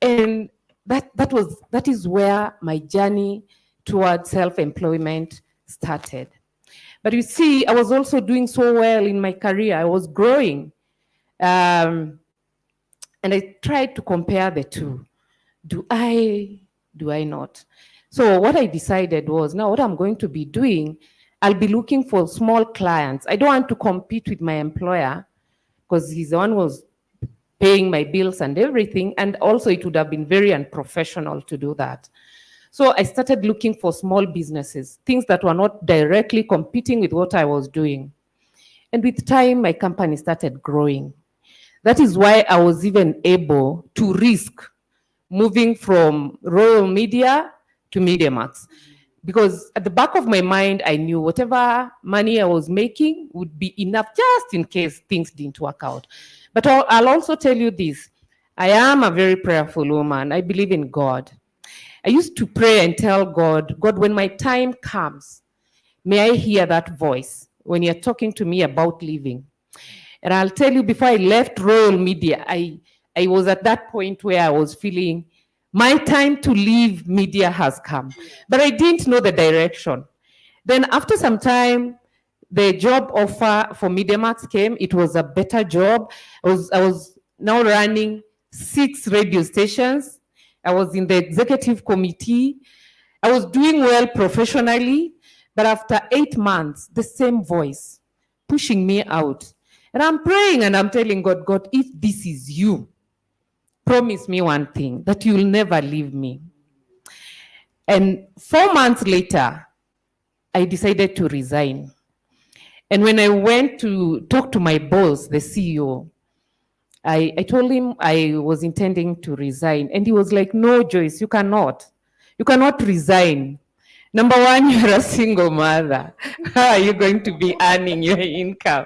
And that is where my journey towards self-employment started. But you see, I was also doing so well in my career. I was growing. And I tried to compare the two. Do I not? So what I decided was, now what I'm going to be doing, I'll be looking for small clients. I don't want to compete with my employer because he's the one who was paying my bills and everything. And also it would have been very unprofessional to do that. So I started looking for small businesses, things that were not directly competing with what I was doing. And with time, my company started growing. That is why I was even able to risk moving from Royal Media to MediaMax. Because at the back of my mind, I knew whatever money I was making would be enough just in case things didn't work out. But I'll also tell you this. I am a very prayerful woman. I believe in God. I used to pray and tell God, God, when my time comes, may I hear that voice when you're talking to me about leaving. And I'll tell you, before I left Royal Media, I was at that point where I was feeling my time to leave media has come. But I didn't know the direction. Then after some time, the job offer for MediaMax came. It was a better job. I was now running 6 radio stations. I was in the executive committee. I was doing well professionally, but after 8 months, the same voice pushing me out. And I'm praying and I'm telling God, God, if this is you, promise me one thing, that you'll never leave me. And 4 months later, I decided to resign. And when I went to talk to my boss, the CEO, I told him I was intending to resign. And he was like, no, Joyce, you cannot. You cannot resign. Number one, you're a single mother. How are you going to be earning your income?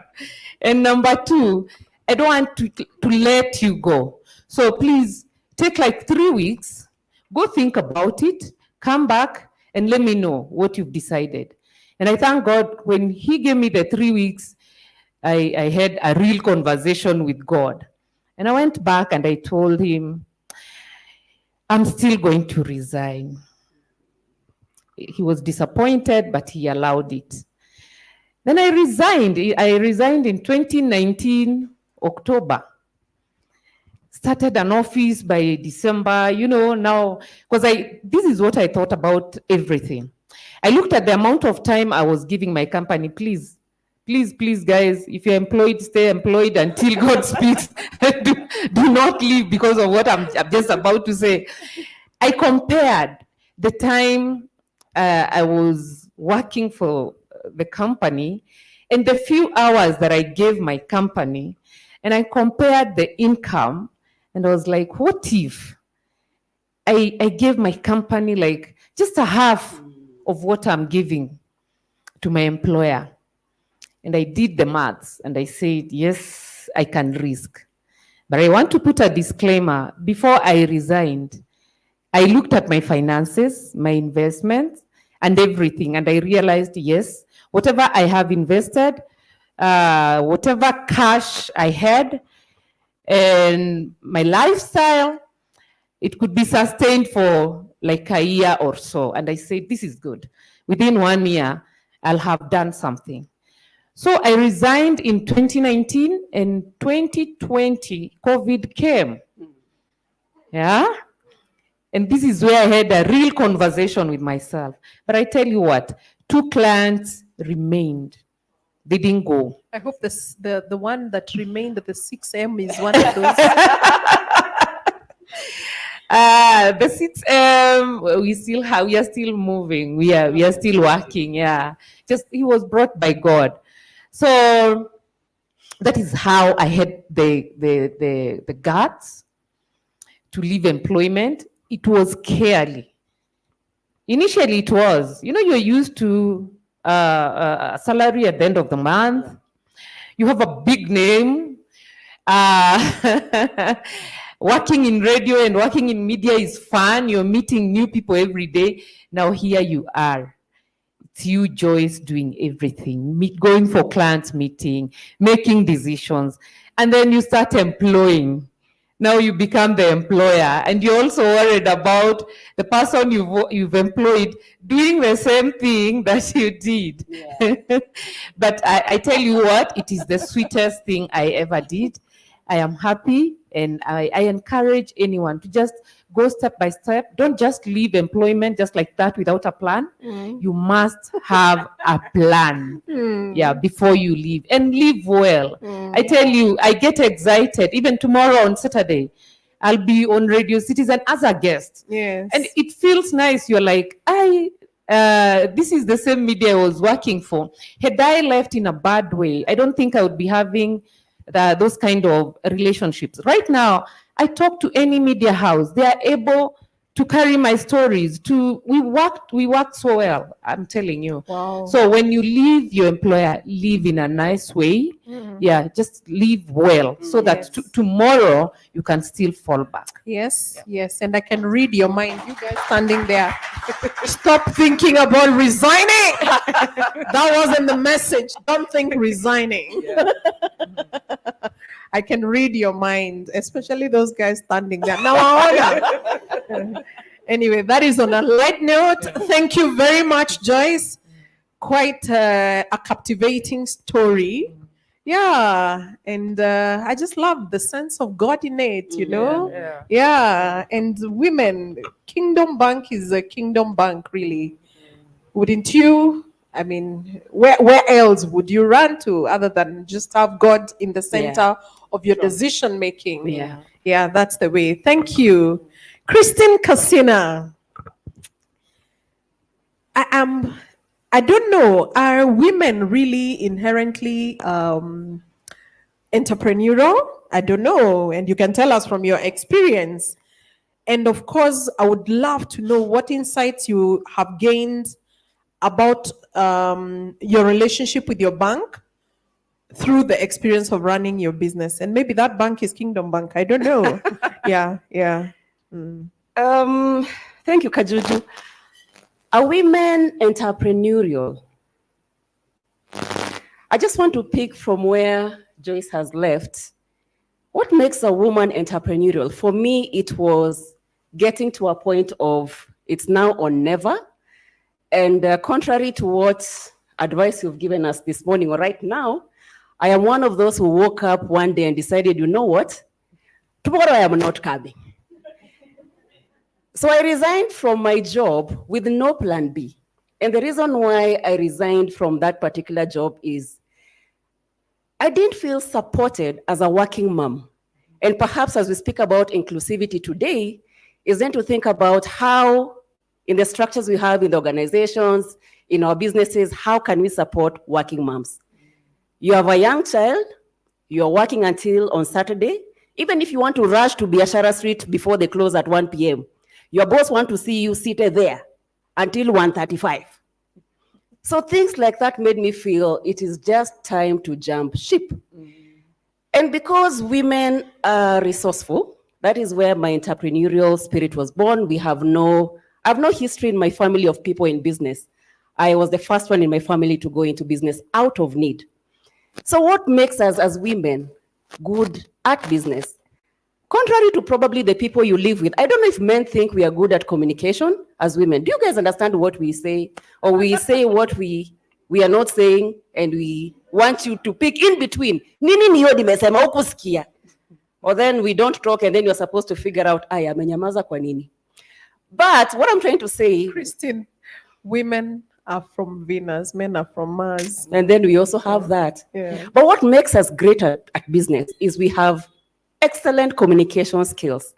And number two, I don't want to let you go. So please take like 3 weeks, go think about it, come back and let me know what you've decided. And I thank God when he gave me the 3 weeks, I had a real conversation with God. And I went back and I told him, I'm still going to resign. He was disappointed, but he allowed it. Then I resigned. I resigned in 2019, October. Started an office by December, now, because this is what I thought about everything. I looked at the amount of time I was giving my company. Please, guys, if you're employed, stay employed until God speaks. do not leave because of what I'm just about to say. I compared the time I was working for the company and the few hours that I gave my company, and I compared the income, and I was like, what if I gave my company like just a half of what I'm giving to my employer? And I did the maths and I said, yes, I can risk. But I want to put a disclaimer. Before I resigned, I looked at my finances, my investments, and everything. And I realized, yes, whatever I have invested, whatever cash I had, and my lifestyle, it could be sustained for like a year or so. And I said, this is good. Within 1 year, I'll have done something. So I resigned in 2019, and 2020, COVID came. Yeah? And this is where I had a real conversation with myself. But I tell you what, 2 clients remained. They didn't go. I hope the one that remained at the 6M is one of those. The 6M, we are still moving. We are still working. Yeah, just he was brought by God. So that is how I had the guts to leave employment. It was scary. Initially, it was. You're used to a salary at the end of the month. You have a big name. Working in radio and working in media is fun. You're meeting new people every day. Now here you are. It's you, Joyce, doing everything, going for clients meeting, making decisions. And then you start employing. Now you become the employer, and you're also worried about the person you've employed doing the same thing that you did. Yeah. But I tell you what, it is the sweetest thing I ever did. I am happy, and I encourage anyone to just go step by step. Don't just leave employment just like that without a plan. You must have a plan, before you leave, and live well. I tell you, I get excited. Even tomorrow on Saturday, I'll be on Radio Citizen as a guest. Yes. And it feels nice. You're like, this is the same media I was working for. Had I left in a bad way, I don't think I would be having those kind of relationships. Right now, I talk to any media house. They are able to carry my stories. We worked so well. I'm telling you. Wow. So when you leave your employer, leave in a nice way. Yeah, just leave well, so that Yes. tomorrow you can still fall back. Yes, yes, and I can read your mind. You guys standing there, stop thinking about resigning. That wasn't the message. Don't think resigning. I can read your mind, especially those guys standing there. Now, anyway, that is on a light note. Thank you very much, Joyce. Quite a captivating story. Yeah, and I just love the sense of God in it, you know? Yeah, and women, Kingdom Bank is a kingdom bank, really. Wouldn't you? I mean, where else would you run to other than just have God in the center of your decision making? Yeah. Yeah, that's the way. Thank you. Christine Cassina. I don't know, are women really inherently entrepreneurial? I don't know. And you can tell us from your experience. And of course, I would love to know what insights you have gained about your relationship with your bank through the experience of running your business. And maybe that bank is Kingdom Bank. I don't know. Yeah. Thank you, Kajuju. Are women entrepreneurial? I just want to pick from where Joyce has left. What makes a woman entrepreneurial? For me, it was getting to a point of it's now or never. And contrary to what advice you've given us this morning or right now, I am one of those who woke up one day and decided, you know what? Tomorrow I am not coming. So I resigned from my job with no plan B. And the reason why I resigned from that particular job is I didn't feel supported as a working mom. And perhaps as we speak about inclusivity today, is then to think about how in the structures we have in the organizations, in our businesses, how can we support working moms? You have a young child, you're working until on Saturday. Even if you want to rush to Biashara Street before they close at 1 p.m., your boss wants to see you seated there until 1:35. So things like that made me feel it is just time to jump ship. And because women are resourceful, that is where my entrepreneurial spirit was born. I have no history in my family of people in business. I was the first one in my family to go into business out of need. So what makes us as women good at business? Contrary to probably the people you live with, I don't know if men think we are good at communication as women. Do you guys understand what we say? Or we say what we are not saying, and we want you to pick in between. Nini niyo nimesema hukusikia. Or then we don't talk, and then you're supposed to figure out, aya, amenyamaza kwa nini? But what I'm trying to say, Christine, women are from Venus, men are from Mars. and then we also have that. Yeah. But what makes us great at business is we have excellent communication skills.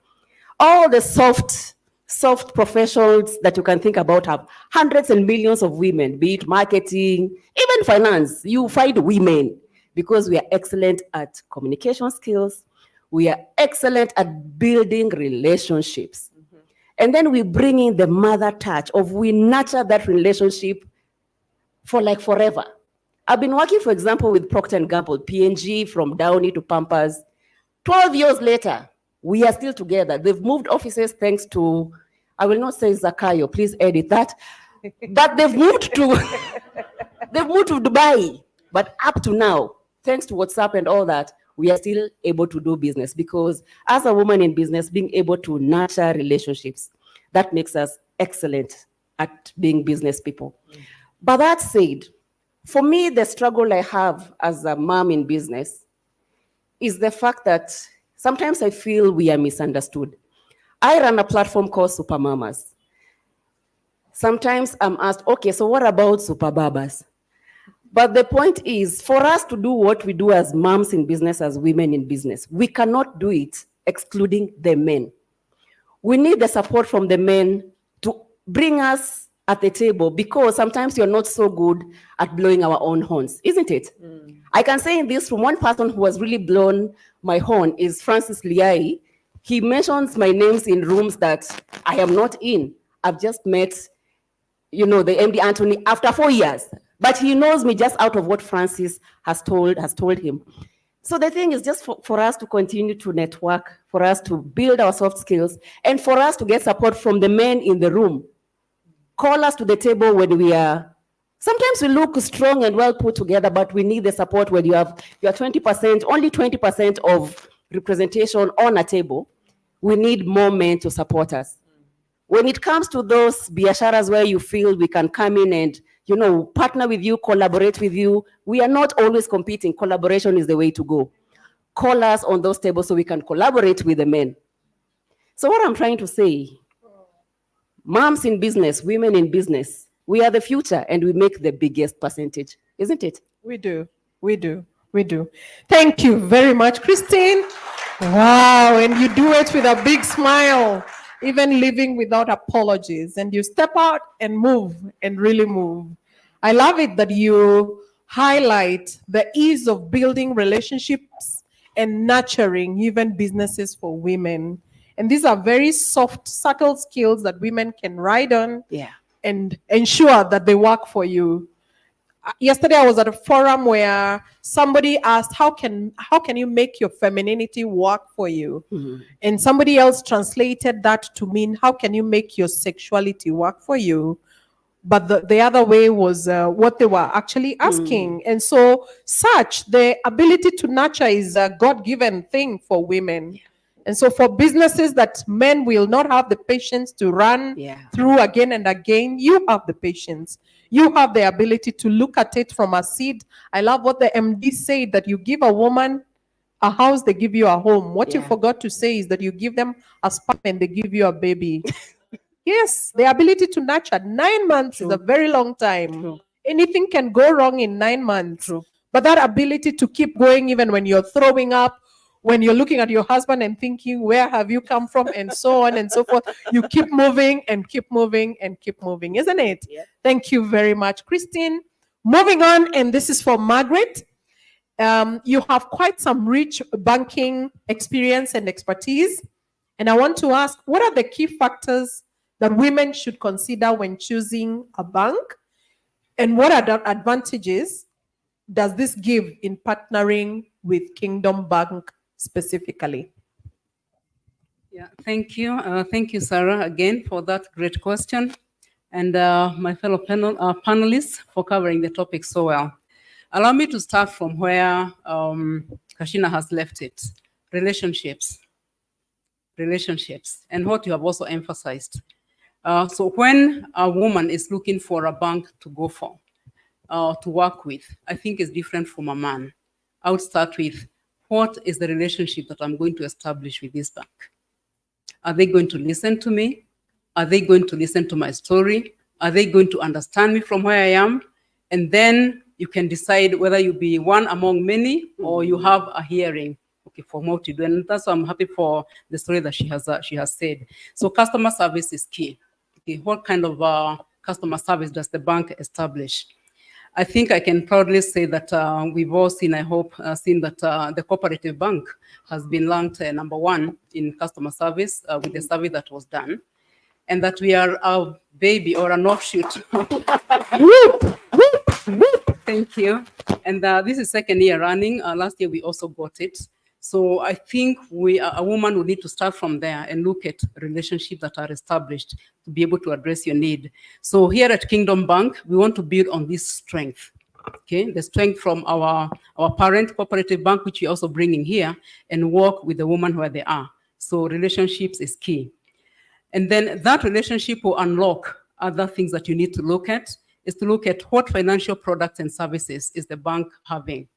All the soft professions that you can think about have hundreds and millions of women, be it marketing, even finance. You find women because we are excellent at communication skills. We are excellent at building relationships. And then we bring in the mother touch of we nurture that relationship for like forever. I've been working, for example, with Procter & Gamble, P&G, from Downy to Pampers. 12 years later, we are still together. They've moved offices thanks to, I will not say Zakayo, please edit that. But they've moved to Dubai. But up to now, thanks to WhatsApp and all that, we are still able to do business because as a woman in business, being able to nurture relationships, that makes us excellent at being business people. But that said, for me, the struggle I have as a mom in business is the fact that sometimes I feel we are misunderstood. I run a platform called Super Mamas. Sometimes I'm asked, okay, so what about Super Babas? But the point is, for us to do what we do as moms in business, as women in business, we cannot do it excluding the men. We need the support from the men to bring us at the table because sometimes you're not so good at blowing our own horns, isn't it? I can say in this room, one person who has really blown my horn is Francis Liai. He mentions my names in rooms that I am not in. I've just met, the MD Anthony after 4 years, but he knows me just out of what Francis has told him. So the thing is just for us to continue to network, for us to build our soft skills, and for us to get support from the men in the room. Call us to the table when we are. Sometimes we look strong and well put together, but we need the support when you are 20%, only 20% of representation on a table. We need more men to support us. When it comes to those biasharas where you feel we can come in and, partner with you, collaborate with you, we are not always competing. Collaboration is the way to go. Call us on those tables so we can collaborate with the men. So what I'm trying to say, moms in business, women in business, we are the future and we make the biggest percentage, isn't it? We do. Thank you very much, Christine. Wow, and you do it with a big smile, even living without apologies. And you step out and move and really move. I love it that you highlight the ease of building relationships and nurturing even businesses for women. And these are very soft, subtle skills that women can ride on. Yeah. And ensure that they work for you. Yesterday, I was at a forum where somebody asked, how can you make your femininity work for you? Mm-hmm. And somebody else translated that to mean, how can you make your sexuality work for you? But the other way was what they were actually asking. And so the ability to nurture is a God-given thing for women. Yeah. And so for businesses that men will not have the patience to run through again and again, you have the patience. You have the ability to look at it from a seed. I love what the MD said, that you give a woman a house, they give you a home. What you forgot to say is that you give them a sperm and they give you a baby. Yes, the ability to nurture. 9 months is a very long time. True. Anything can go wrong in 9 months. True. But that ability to keep going even when you're throwing up, when you're looking at your husband and thinking, where have you come from? And so on and so forth. You keep moving and keep moving and keep moving, isn't it? Yeah. Thank you very much, Christine. Moving on, and this is for Margaret. You have quite some rich banking experience and expertise. And I want to ask, what are the key factors that women should consider when choosing a bank? And what advantages does this give in partnering with Kingdom Bank specifically? Yeah, thank you. Thank you, Sarah, again for that great question. And my fellow panelists for covering the topic so well. Allow me to start from where Kashina has left it. Relationships, and what you have also emphasized. So when a woman is looking for a bank to go for, to work with, I think is different from a man. I would start with, what is the relationship that I'm going to establish with this bank? Are they going to listen to me? Are they going to listen to my story? Are they going to understand me from where I am? And then you can decide whether you be one among many or you have a hearing, okay, for what you do. And that's why I'm happy for the story that she has said. So customer service is key. Okay, what kind of customer service does the bank establish? I think I can proudly say that we've all seen, I hope, seen that the Cooperative Bank has been ranked number 1 in customer service with the survey that was done, and that we are a baby or an offshoot. Thank you. And this is 2nd year running. Last year we also got it. So I think a woman will need to start from there and look at relationships that are established to be able to address your need. So here at Kingdom Bank, we want to build on this strength. Okay, the strength from our parent Cooperative Bank, which we're also bringing here, and work with the woman where they are. So relationships is key. And then that relationship will unlock other things that you need to look at, is to look at what financial products and services is the bank having.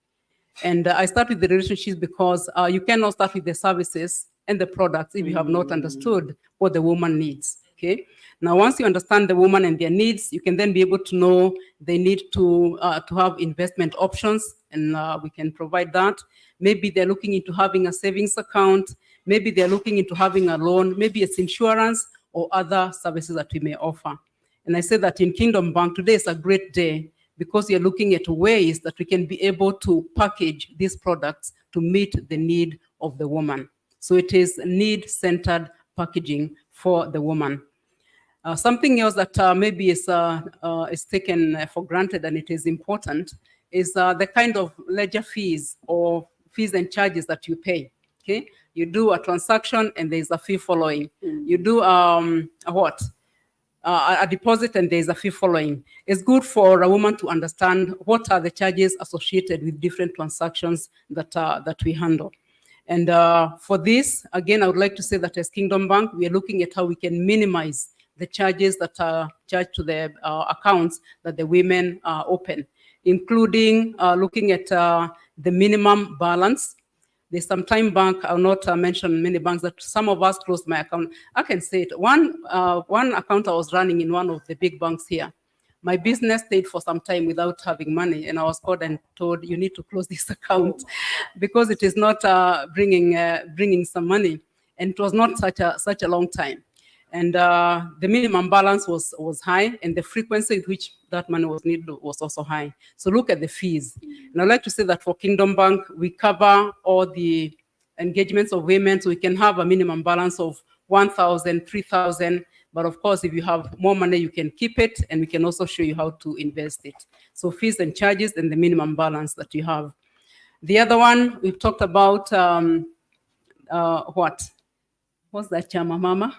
And I start with the relationships because you cannot start with the services and the products if you have not understood what the woman needs, okay? Now, once you understand the woman and their needs, you can then be able to know they need to have investment options, and we can provide that. Maybe they're looking into having a savings account. Maybe they're looking into having a loan. Maybe it's insurance or other services that we may offer. And I say that in Kingdom Bank, today is a great day because you're looking at ways that we can be able to package these products to meet the need of the woman. So it is need-centered packaging for the woman. Something else that maybe is taken for granted and it is important is the kind of ledger fees or fees and charges that you pay. Okay, you do a transaction and there's a fee following. You do a deposit and there's a fee following. It's good for a woman to understand what are the charges associated with different transactions that we handle. And for this, again, I would like to say that as Kingdom Bank, we are looking at how we can minimize the charges that are charged to the accounts that the women open, including looking at the minimum balance. There's some time bank, I'll not mention many banks, that some of us closed my account. I can say it. One account I was running in one of the big banks here. My business stayed for some time without having money, and I was called and told, you need to close this account because it is not bringing some money. And it was not such a long time. And the minimum balance was high, and the frequency with which that money was needed was also high. So look at the fees. And I'd like to say that for Kingdom Bank, we cover all the engagements of women, so we can have a minimum balance of 1,000, 3,000. But of course, if you have more money, you can keep it, and we can also show you how to invest it. So fees and charges and the minimum balance that you have. The other one, we've talked about what's that, Chama Mama?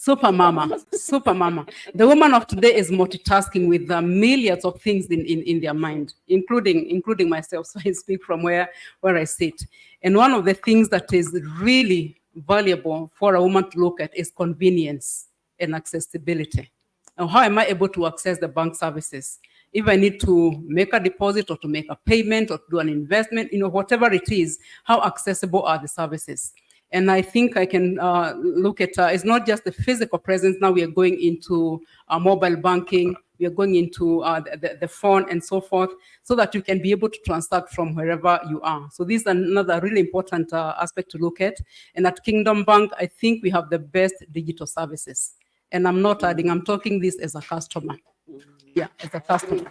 Super Mama. The woman of today is multitasking with millions of things in their mind, including myself. So I speak from where I sit. And one of the things that is really valuable for a woman to look at is convenience and accessibility. And how am I able to access the bank services? If I need to make a deposit or to make a payment or to do an investment, whatever it is, how accessible are the services? And I think I can look at, it's not just the physical presence. Now we are going into mobile banking. We are going into the phone and so forth, so that you can be able to transact from wherever you are. So this is another really important aspect to look at. And at Kingdom Bank, I think we have the best digital services. And I'm not adding, I'm talking this as a customer. Yeah, as a customer.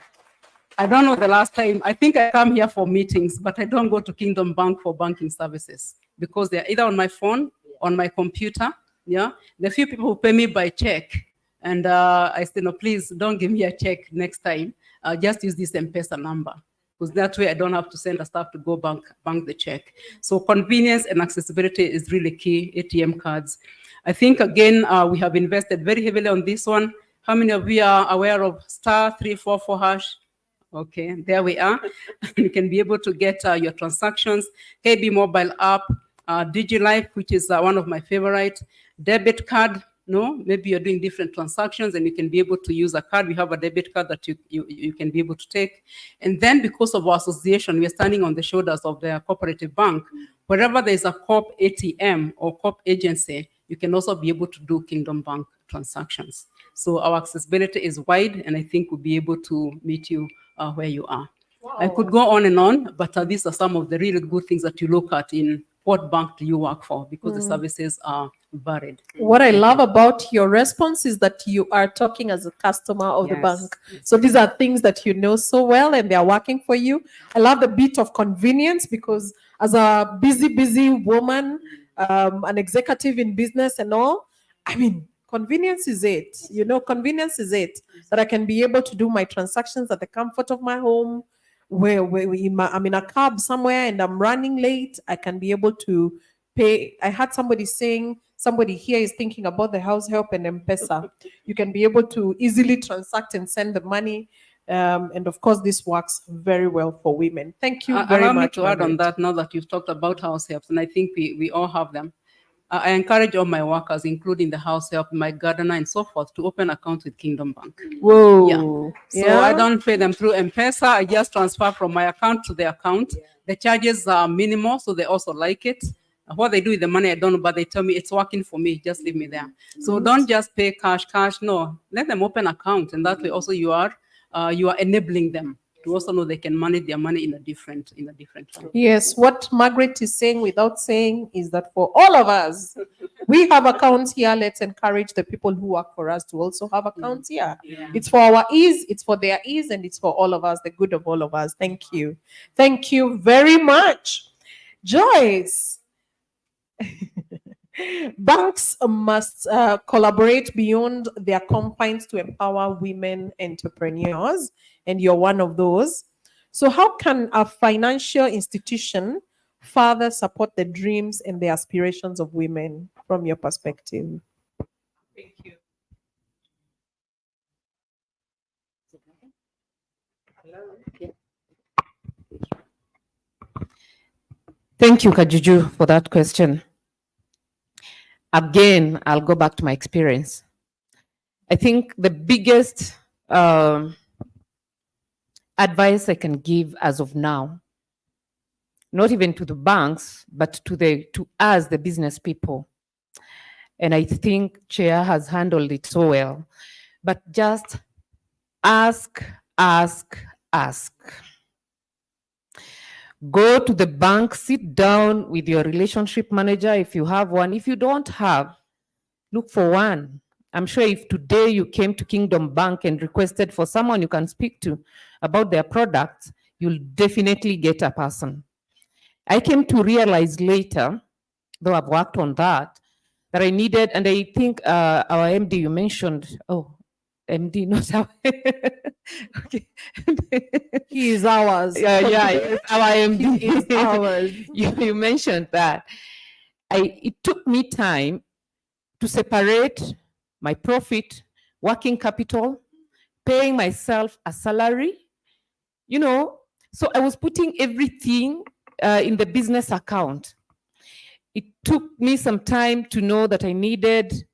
I don't know the last time. I think I come here for meetings, but I don't go to Kingdom Bank for banking services because they're either on my phone, on my computer. Yeah, the few people who pay me by check, and I say, no, please don't give me a check next time. Just use this M-Pesa number, because that way I don't have to send a staff to go bank the check. So convenience and accessibility is really key. ATM cards. I think again we have invested very heavily on this one. How many of you are aware of *344#? Okay, there we are. You can be able to get your transactions. KB mobile app, DigiLife, which is one of my favorite. Debit card, maybe you're doing different transactions and you can be able to use a card. We have a debit card that you can be able to take. And then because of our association, we are standing on the shoulders of the cooperative bank. Wherever there's a COP ATM or COP agency, you can also be able to do Kingdom Bank transactions. So our accessibility is wide, and I think we'll be able to meet you where you are. Wow. I could go on and on, but these are some of the really good things that you look at in what bank do you work for, because the services are varied. What I love about your response is that you are talking as a customer of the bank. So these are things that you know so well and they are working for you. I love the bit of convenience, because as a busy woman, an executive in business and all, I mean, convenience is it. Convenience is it. That I can be able to do my transactions at the comfort of my home. Where I'm in a cab somewhere and I'm running late, I can be able to pay. I had somebody saying, somebody here is thinking about the house help and M-Pesa. You can be able to easily transact and send the money. And of course, this works very well for women. Thank you very Allow much. me to add on that, now that you've talked about house helps, and I think we all have them. I encourage all my workers, including the house help, my gardener, and so forth, to open accounts with Kingdom Bank. Whoa. Yeah. So I don't pay them through M-Pesa. I just transfer from my account to their account. The charges are minimal, so they also like it. What they do with the money, I don't know, but they tell me it's working for me. Just leave me there. So don't just pay cash. No, let them open account, and that way also you are enabling them to also know they can manage their money in a different way. Yes, what Margaret is saying without saying is that for all of us, we have accounts here. Let's encourage the people who work for us to also have accounts here. Yeah. It's for our ease, it's for their ease, and it's for all of us, the good of all of us. Thank you. Thank you very much. Joyce, Banks must collaborate beyond their confines to empower women entrepreneurs, and you're one of those. So, how can a financial institution further support the dreams and the aspirations of women from your perspective? Thank you. Thank you, Kajuju, for that question. Again, I'll go back to my experience. I think the biggest advice I can give as of now, not even to the banks, but to us, the business people. And I think Chair has handled it so well. But just ask. Go to the bank, sit down with your relationship manager if you have one. If you don't have, look for one. I'm sure if today you came to Kingdom Bank and requested for someone you can speak to about their products, you'll definitely get a person. I came to realize later, though I've worked on that I needed, and I think our MD you mentioned, MD, not our, okay. He is ours. Yeah, it's our MD. He is ours. You mentioned that. It took me time to separate my profit, working capital, paying myself a salary, so I was putting everything in the business account. It took me some time to know that I needed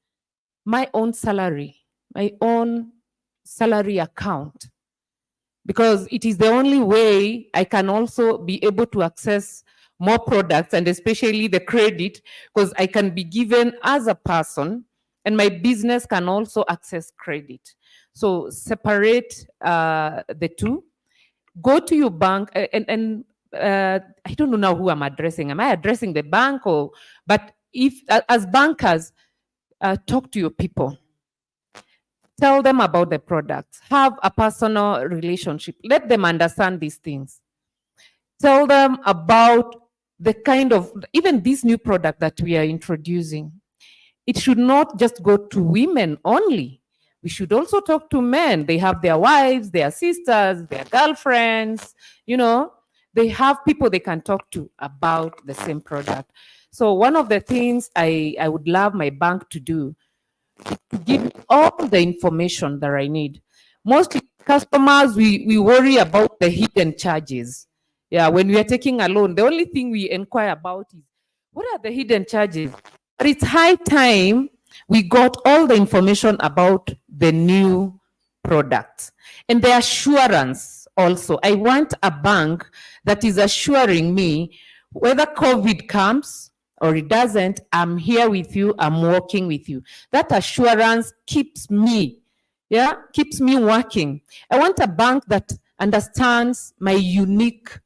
my own salary account, because it is the only way I can also be able to access more products, and especially the credit, because I can be given as a person and my business can also access credit. So separate the two. Go to your bank and I don't know now who I'm addressing. Am I addressing the bank but if as bankers, talk to your people. Tell them about the products. Have a personal relationship. Let them understand these things. Tell them about the kind of, even this new product that we are introducing. It should not just go to women only. We should also talk to men. They have their wives, their sisters, their girlfriends, they have people they can talk to about the same product. So one of the things I would love my bank to do, to give all the information that I need. Mostly customers, we worry about the hidden charges. Yeah, when we are taking a loan, the only thing we inquire about is, what are the hidden charges? But it's high time we got all the information about the new products and the assurance also. I want a bank that is assuring me whether COVID comes or it doesn't, I'm here with you, I'm working with you. That assurance keeps me working. I want a bank that understands my unique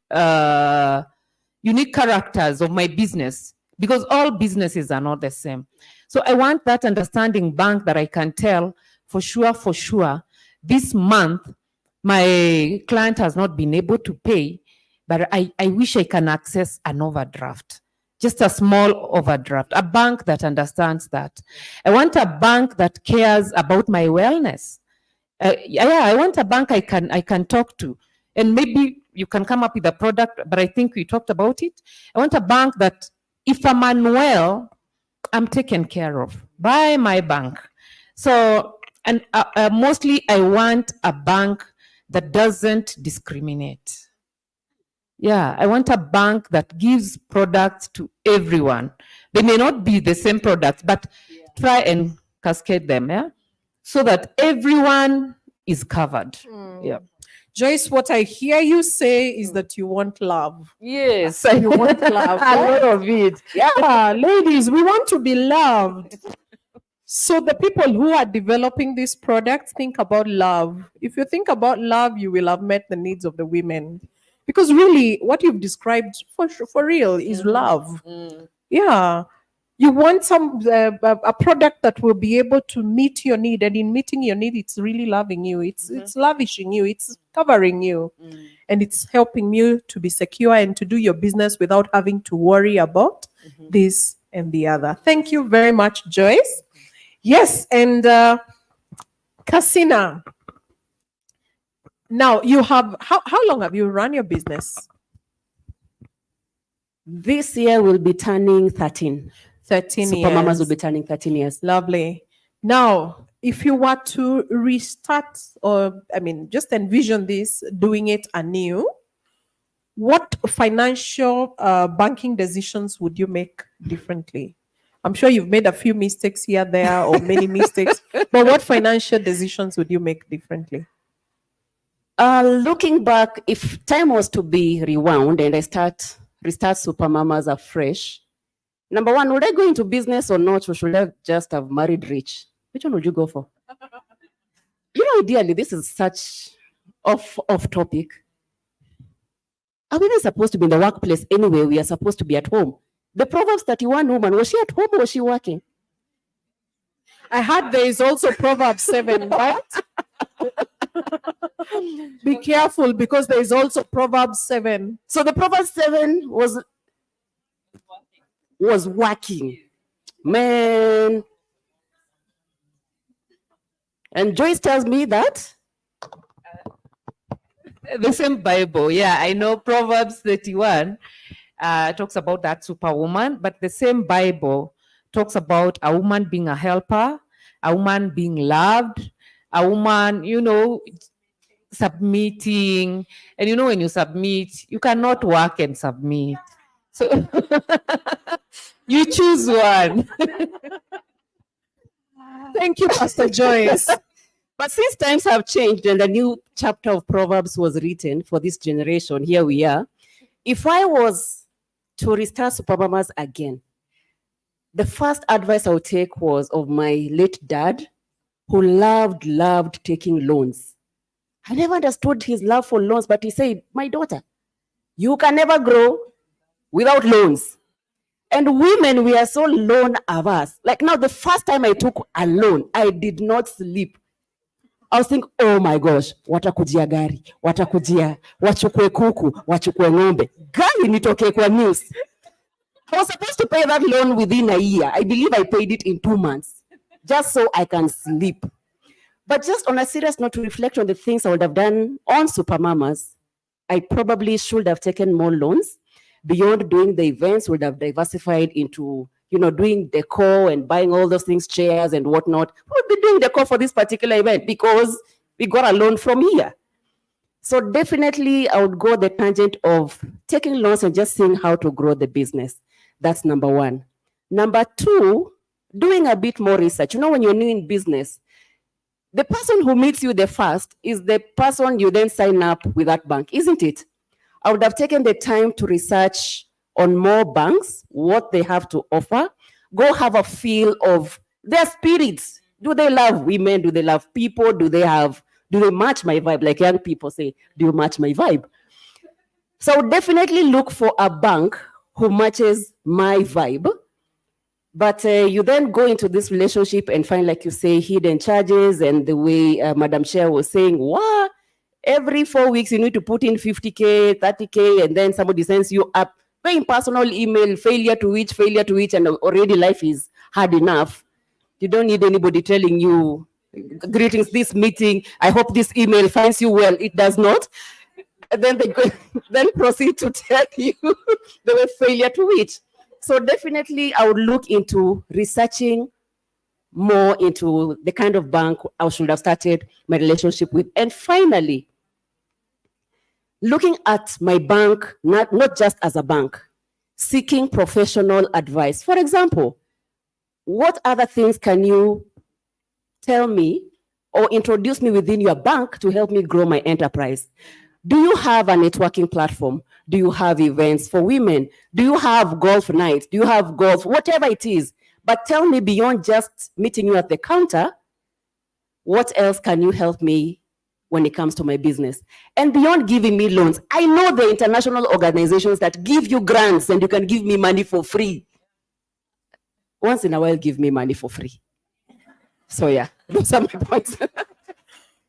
characters of my business, because all businesses are not the same. So I want that understanding bank that I can tell for sure, this month, my client has not been able to pay, but I wish I can access an overdraft. Just a small overdraft, a bank that understands that. I want a bank that cares about my wellness. I want a bank I can talk to, and maybe you can come up with a product, but I think we talked about it. I want a bank that if I'm unwell, I'm taken care of by my bank. So, and mostly I want a bank that doesn't discriminate. Yeah, I want a bank that gives products to everyone. They may not be the same products, but try and cascade them, so that everyone is covered. Yeah. Joyce, what I hear you say is that you want love. Yes, You want love. a lot of it. Yeah, ladies, we want to be loved. So the people who are developing these products, think about love. If you think about love, you will have met the needs of the women. Because really, what you've described for real is love. Yeah. You want a product that will be able to meet your need, and in meeting your need, it's really loving you. It's lavishing you. It's covering you, and it's helping you to be secure and to do your business without having to worry about these and the other. Thank you very much, Joyce. Yes, and Kasina. Now you have how long have you run your business? This year will be turning 13. 13 Super Mamas years. will be turning 13 years. Lovely. Now, if you were to restart, or I mean, just envision this, doing it anew, what financial banking decisions would you make differently? I'm sure you've made a few mistakes here, there, or many mistakes, but what financial decisions would you make differently? Looking back, if time was to be rewound and I restart Super Mamas afresh, number one, would I go into business or not, or should I just have married rich? Which one would you go for? Ideally, this is such off topic. Are women supposed to be in the workplace anyway? We are supposed to be at home. The Proverbs 31 woman, was she at home or was she working? I heard there is also Proverbs 7, right? Be careful, because there is also Proverbs 7. So the Proverbs 7 was working. Man. And Joyce tells me that The same Bible, yeah, I know Proverbs 31 talks about that superwoman, but the same Bible talks about a woman being a helper, a woman being loved, a woman, submitting. And when you submit, you cannot work and submit. So you choose one. Thank you, Pastor Joyce. But since times have changed and a new chapter of Proverbs was written for this generation, here we are. If I was to restart Super Mamas again, the first advice I would take was of my late dad, who loved taking loans. I never understood his love for loans, but he said, my daughter, you can never grow without loans. And women, we are so loan averse. Like now, the first time I took a loan, I did not sleep. I was thinking, oh my gosh, watakujia gari, watakujia, wachukue kuku, wachukue ng'ombe. Gari nitoke kwa news. I was supposed to pay that loan within a year. I believe I paid it in 2 months, just so I can sleep. But just on a serious note, to reflect on the things I would have done on Super Mamas, I probably should have taken more loans. Beyond doing the events, would have diversified into doing decor and buying all those things, chairs and whatnot. We would be doing decor for this particular event because we got a loan from here. So definitely I would go the tangent of taking loans and just seeing how to grow the business. That's number one. Number two, doing a bit more research. When you're new in business, the person who meets you the first is the person you then sign up with that bank, isn't it? I would have taken the time to research on more banks, what they have to offer, go have a feel of their spirits. Do they love women? Do they love people? Do they match my vibe? Like young people say, do you match my vibe? So definitely look for a bank who matches my vibe. But you then go into this relationship and find, like you say, hidden charges, and the way Madam Chair was saying, what? Every 4 weeks you need to put in 50K, 30K, and then somebody sends you up very personal email, failure to which, and already life is hard enough. You don't need anybody telling you, greetings, this meeting, I hope this email finds you well. It does not. And then they then proceed to tell you the way failure to which. So definitely I would look into researching more into the kind of bank I should have started my relationship with. And finally, looking at my bank, not just as a bank, seeking professional advice. For example, what other things can you tell me or introduce me within your bank to help me grow my enterprise? Do you have a networking platform? Do you have events for women? Do you have golf nights? Do you have golf? Whatever it is. But tell me, beyond just meeting you at the counter, what else can you help me when it comes to my business? And beyond giving me loans, I know the international organizations that give you grants and you can give me money for free. Once in a while, give me money for free. So yeah, those are my points.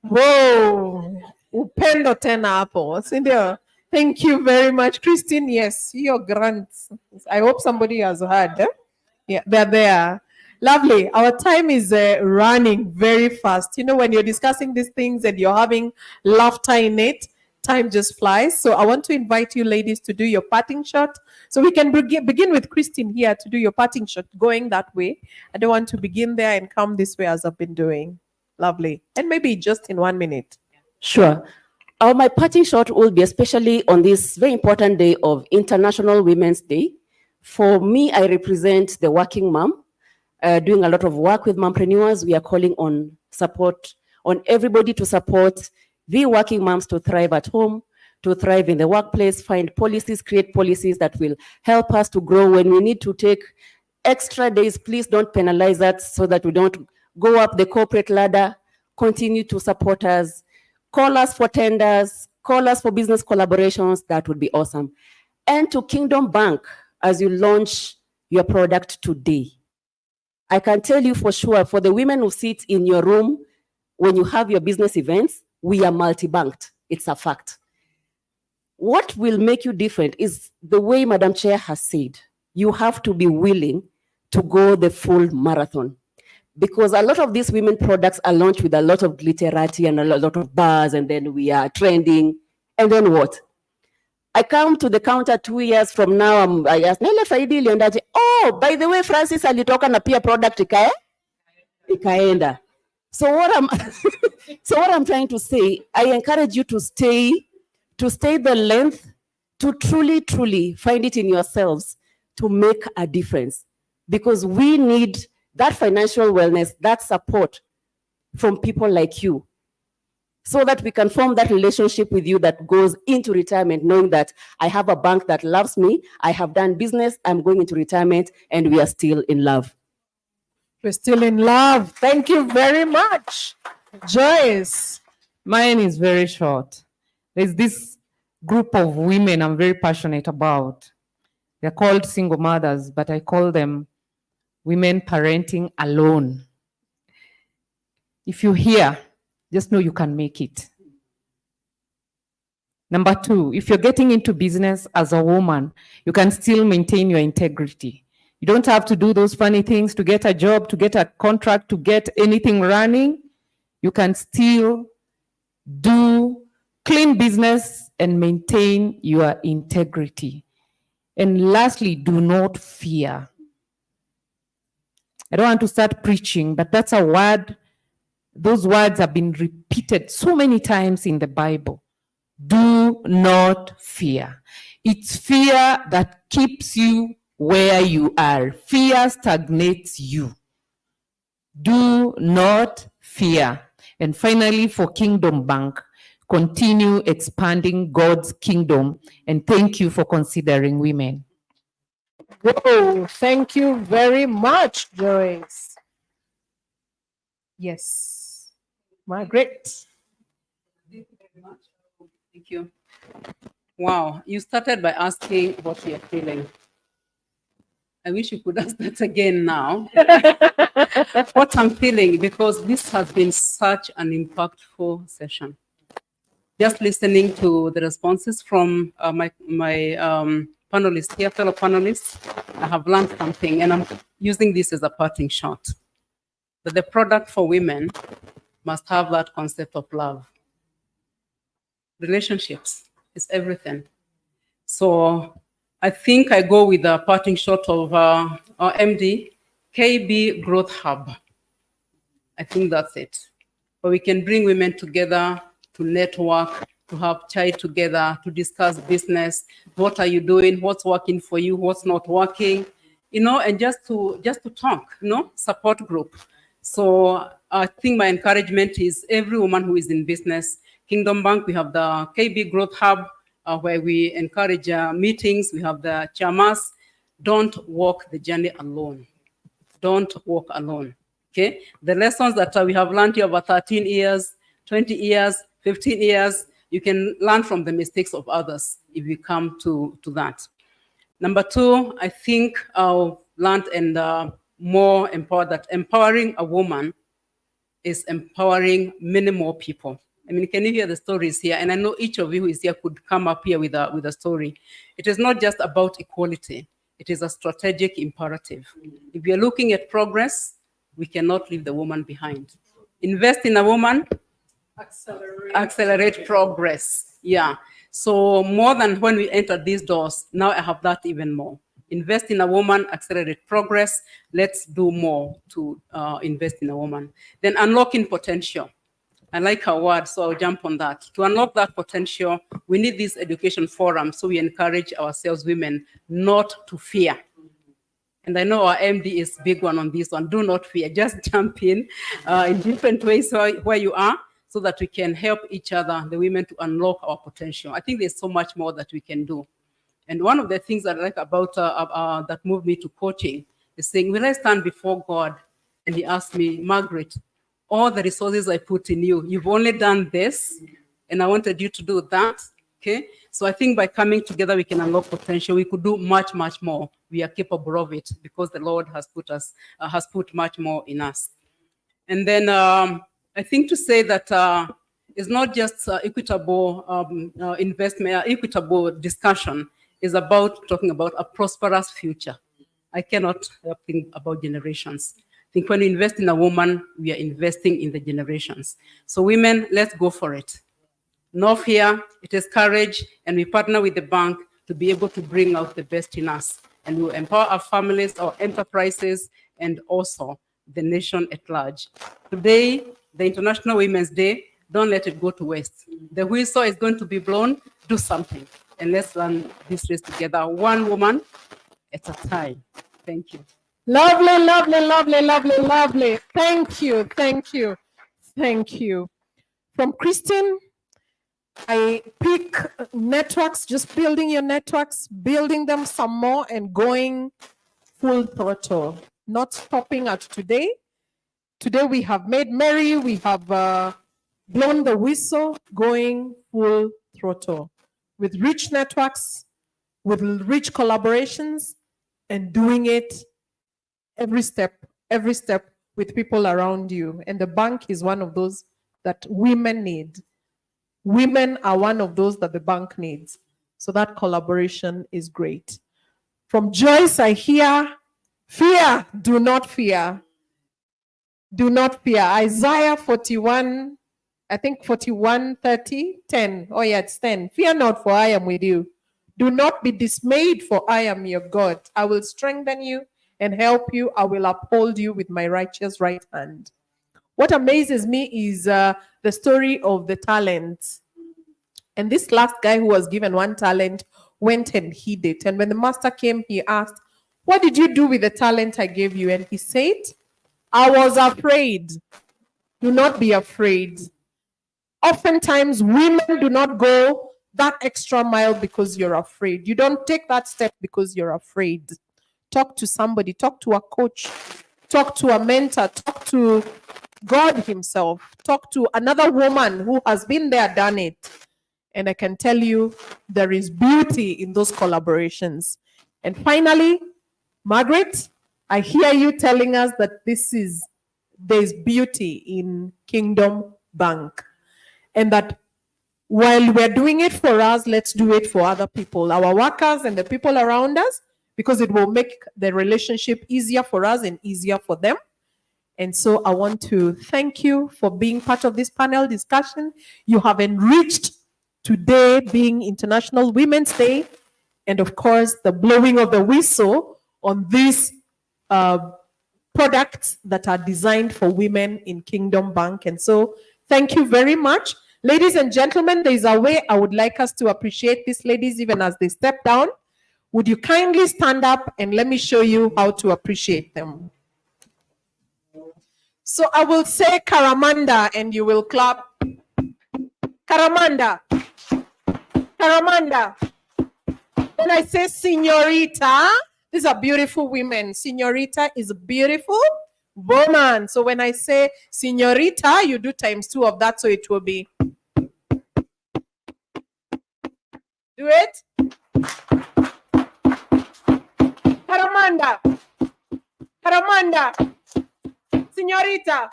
Whoa. Upendo tena hapo. Sindio? Thank you very much. Christine, yes, your grants. I hope somebody has heard. Yeah, they're there. Lovely. Our time is running very fast. You know, when you're discussing these things and you're having laughter in it, time just flies. So I want to invite you ladies to do your parting shot. So we can begin with Christine here to do your parting shot going that way. I don't want to begin there and come this way as I've been doing. Lovely. And maybe just in 1 minute. Sure. My parting shot will be especially on this very important day of International Women's Day. For me, I represent the working mom, doing a lot of work with mompreneurs. We are calling on support, on everybody to support the working moms to thrive at home, to thrive in the workplace, find policies, create policies that will help us to grow. When we need to take extra days, please don't penalize us so that we don't go up the corporate ladder. Continue to support us. Call us for tenders, call us for business collaborations. That would be awesome. And to Kingdom Bank, as you launch your product today, I can tell you for sure, for the women who sit in your room, when you have your business events, we are multi-banked. It's a fact. What will make you different is the way Madam Chair has said, you have to be willing to go the full marathon. Because a lot of these women products are launched with a lot of glitterati and a lot of bars, and then we are trending. And then what? I come to the counter 2 years from now, I ask, Nele Faidili, and I say, oh, by the way, Francis alitoka na pia product ikaenda. So what I'm trying to say, I encourage you to stay the length, to truly find it in yourselves to make a difference. Because we need that financial wellness, that support from people like you, so that we can form that relationship with you that goes into retirement, knowing that I have a bank that loves me, I have done business, I'm going into retirement, and we are still in love. We're still in love. Thank you very much. Joyce. Mine is very short. There's this group of women I'm very passionate about. They're called single mothers, but I call them women parenting alone. If you're here, just know you can make it. Number 2, if you're getting into business as a woman, you can still maintain your integrity. You don't have to do those funny things to get a job, to get a contract, to get anything running. You can still do clean business and maintain your integrity. And lastly, do not fear. I don't want to start preaching, but that's a word. Those words have been repeated so many times in the Bible. Do not fear. It's fear that keeps you where you are. Fear stagnates you. Do not fear. And finally, for Kingdom Bank, continue expanding God's kingdom. And thank you for considering women. Whoa, thank you very much, Joyce. Yes. Margaret. Thank you. Wow, you started by asking what you're feeling. I wish you could ask that again now. What I'm feeling, because this has been such an impactful session. Just listening to the responses from my panelists here, fellow panelists, I have learned something, and I'm using this as a parting shot. That the product for women must have that concept of love. Relationships is everything. So I think I go with a parting shot of our MD, KB Growth Hub. I think that's it. But we can bring women together to network, to have chai together, to discuss business. What are you doing? What's working for you? What's not working? You know, and just to talk, you know, support group. So I think my encouragement is every woman who is in business. Kingdom Bank, we have the KB Growth Hub, where we encourage meetings. We have the chamas. Don't walk the journey alone. Don't walk alone. Okay? The lessons that we have learned here over 13 years, 20 years, 15 years, you can learn from the mistakes of others if you come to that. Number 2, I think I've learned and more empowered that empowering a woman is empowering many more people. I mean, can you hear the stories here? And I know each of you who is here could come up here with a story. It is not just about equality. It is a strategic imperative. If we are looking at progress, we cannot leave the woman behind. Invest in a woman, accelerate progress. Yeah. So more than when we entered these doors, now I have that even more. Invest in a woman, accelerate progress. Let's do more to invest in a woman. Then unlocking potential. I like her word, so I'll jump on that. To unlock that potential, we need this education forum, so we encourage ourselves, women, not to fear. And I know our MD is big one on this one. Do not fear. Just jump in different ways where you are, so that we can help each other, the women, to unlock our potential. I think there's so much more that we can do. And one of the things that I like about that moved me to coaching is saying, when I stand before God and he asked me, Margaret, all the resources I put in you, you've only done this, and I wanted you to do that. Okay, so I think by coming together, we can unlock potential. We could do much, much more. We are capable of it because the Lord has put much more in us. And then I think to say that it's not just equitable investment, equitable discussion. Is about talking about a prosperous future. I cannot help think about generations. I think when we invest in a woman, we are investing in the generations. So women, let's go for it. No fear, it is courage, and we partner with the bank to be able to bring out the best in us. And we'll empower our families, our enterprises, and also the nation at large. Today, the International Women's Day, don't let it go to waste. The whistle is going to be blown, do something. And let's run this race together, one woman at a time. Thank you. Lovely, lovely, lovely, lovely, lovely. Thank you, thank you, thank you. From Christine, I pick networks, just building your networks, building them some more and going full throttle, not stopping at today. Today we have made merry, we have blown the whistle, going full throttle with rich networks, with rich collaborations, and doing it every step with people around you. And the bank is one of those that women need. Women are one of those that the bank needs. So that collaboration is great. From Joyce, I hear, fear, do not fear. Do not fear. Isaiah 41, I think 41:30, 10. Oh yeah, it's 10. Fear not, for I am with you. Do not be dismayed, for I am your God. I will strengthen you and help you. I will uphold you with my righteous right hand. What amazes me is the story of the talents. And this last guy who was given one talent went and hid it. And when the master came, he asked, what did you do with the talent I gave you? And he said, I was afraid. Do not be afraid. Oftentimes, women do not go that extra mile because you're afraid. You don't take that step because you're afraid. Talk to somebody, talk to a coach, talk to a mentor, talk to God himself, talk to another woman who has been there, done it. And I can tell you, there is beauty in those collaborations. And finally, Margaret, I hear you telling us that there's beauty in Kingdom Bank. And that while we're doing it for us, let's do it for other people, our workers and the people around us, because it will make the relationship easier for us and easier for them. And so I want to thank you for being part of this panel discussion. You have enriched today being International Women's Day, and of course, the blowing of the whistle on these products that are designed for women in Kingdom Bank. And so thank you very much. Ladies and gentlemen, there is a way I would like us to appreciate these ladies even as they step down. Would you kindly stand up and let me show you how to appreciate them? So I will say Karamanda and you will clap. Karamanda. Karamanda. When I say Señorita, these are beautiful women. Señorita is a beautiful woman. So when I say Señorita, you do ×2 of that, so it will be. Do it. Karamanda. Karamanda. Señorita.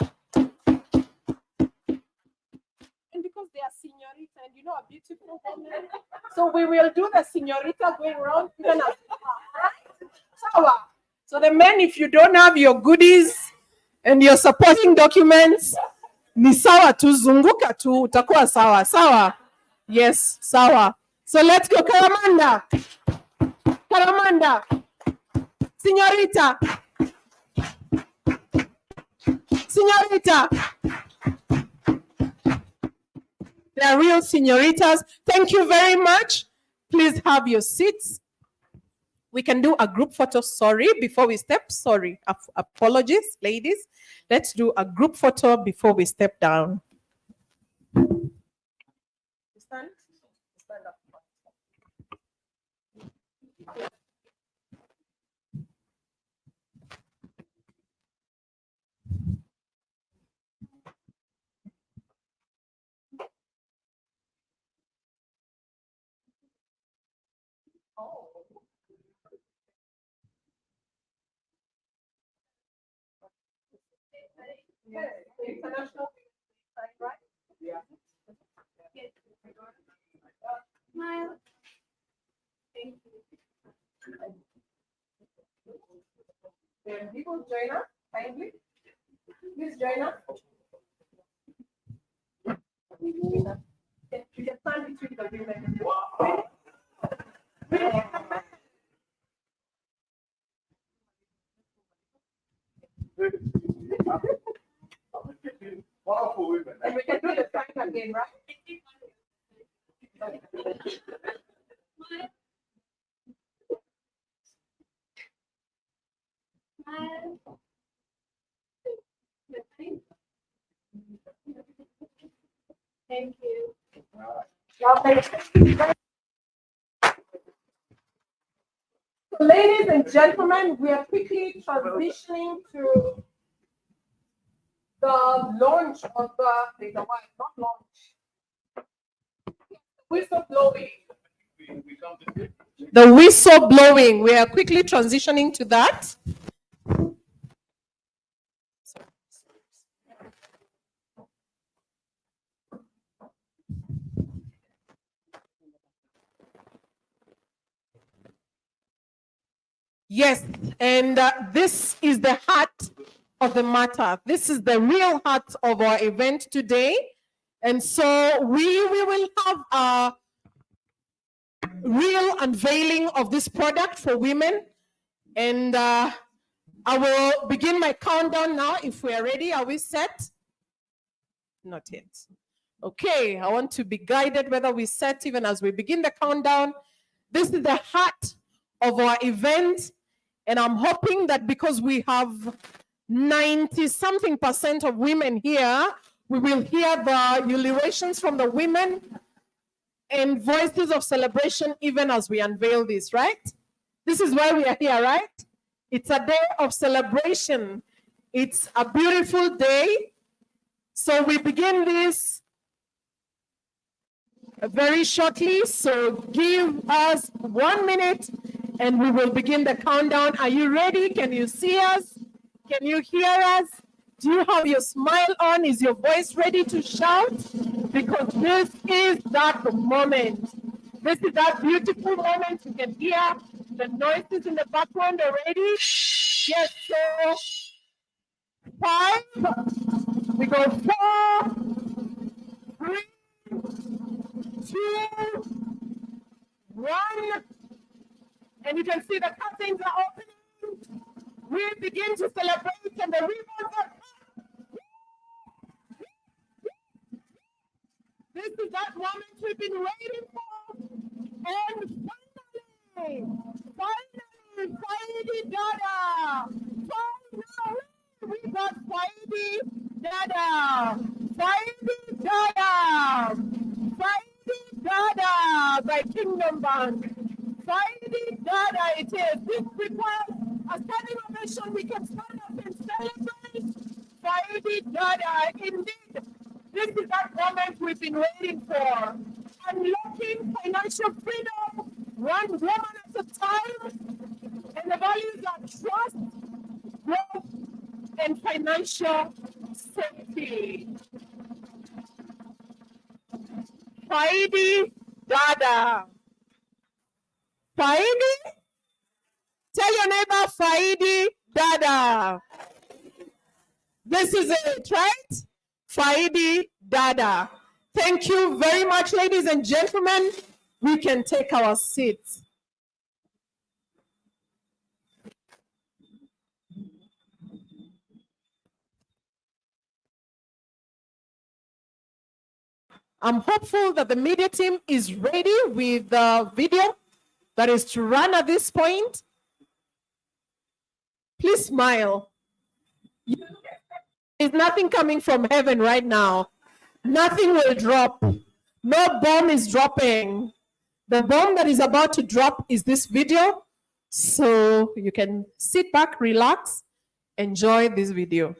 And because they are señorita and you know a beautiful woman, so we will do the señorita going around even as Sawa. So the men, if you don't have your goodies and your supporting documents, ni sawa tu, zunguka tu, utakuwa sawa. Sawa. Yes, sawa. So let's go, Karamanda. Karamanda. Señorita. Señorita. They are real señoritas. Thank you very much. Please have your seats. We can do a group photo. Sorry, before we step. Sorry, apologies, ladies. Let's do a group photo before we step down. Stand. Stand up. International, right? Yeah. Smile. Thank you. Then people join us, kindly. Please join us. You can stand between the women. Powerful women. And we can do the sign again, right? Thank you. So, ladies and gentlemen, we are quickly transitioning to the launch of not launch. Whistle blowing. The whistle blowing. We are quickly transitioning to that. Yes, and this is the heart of the matter. This is the real heart of our event today. And so we will have a real unveiling of this product for women. And I will begin my countdown now. If we are ready, are we set? Not yet. Okay, I want to be guided whether we set even as we begin the countdown. This is the heart of our event. And I'm hoping that because we have 90-something% of women here, we will hear the ululations from the women and voices of celebration even as we unveil this, right? This is why we are here, right? It's a day of celebration. It's a beautiful day. So we begin this very shortly. So give us 1 minute and we will begin the countdown. Are you ready? Can you see us? Can you hear us? Do you have your smile on? Is your voice ready to shout? Because this is that moment. This is that beautiful moment. You can hear the noises in the background already. Yes, so 5, we go 4, 3, 2, 1. And you can see the curtains are opening. We begin to celebrate and the ribbons are cut. This is that moment we've been waiting for. And finally, Dada. Finally, we got Finally, Dada. Finally, Dada. Finally, Dada by Kingdom Bank. Finally, Dada it is. This requires a standing ovation. We can stand up and celebrate. Finally, Dada. Indeed, this is that moment we've been waiting for. Unlocking financial freedom, one woman at a time. And the values are trust, growth, and financial safety. Faidi Dada. Faidi? Tell your neighbor, Faidi Dada. This is it, right? Faidi Dada. Thank you very much, ladies and gentlemen. We can take our seats. I'm hopeful that the media team is ready with the video that is to run at this point. Please smile. There's nothing coming from heaven right now. Nothing will drop. No bomb is dropping. The bomb that is about to drop is this video. So you can sit back, relax, enjoy this video.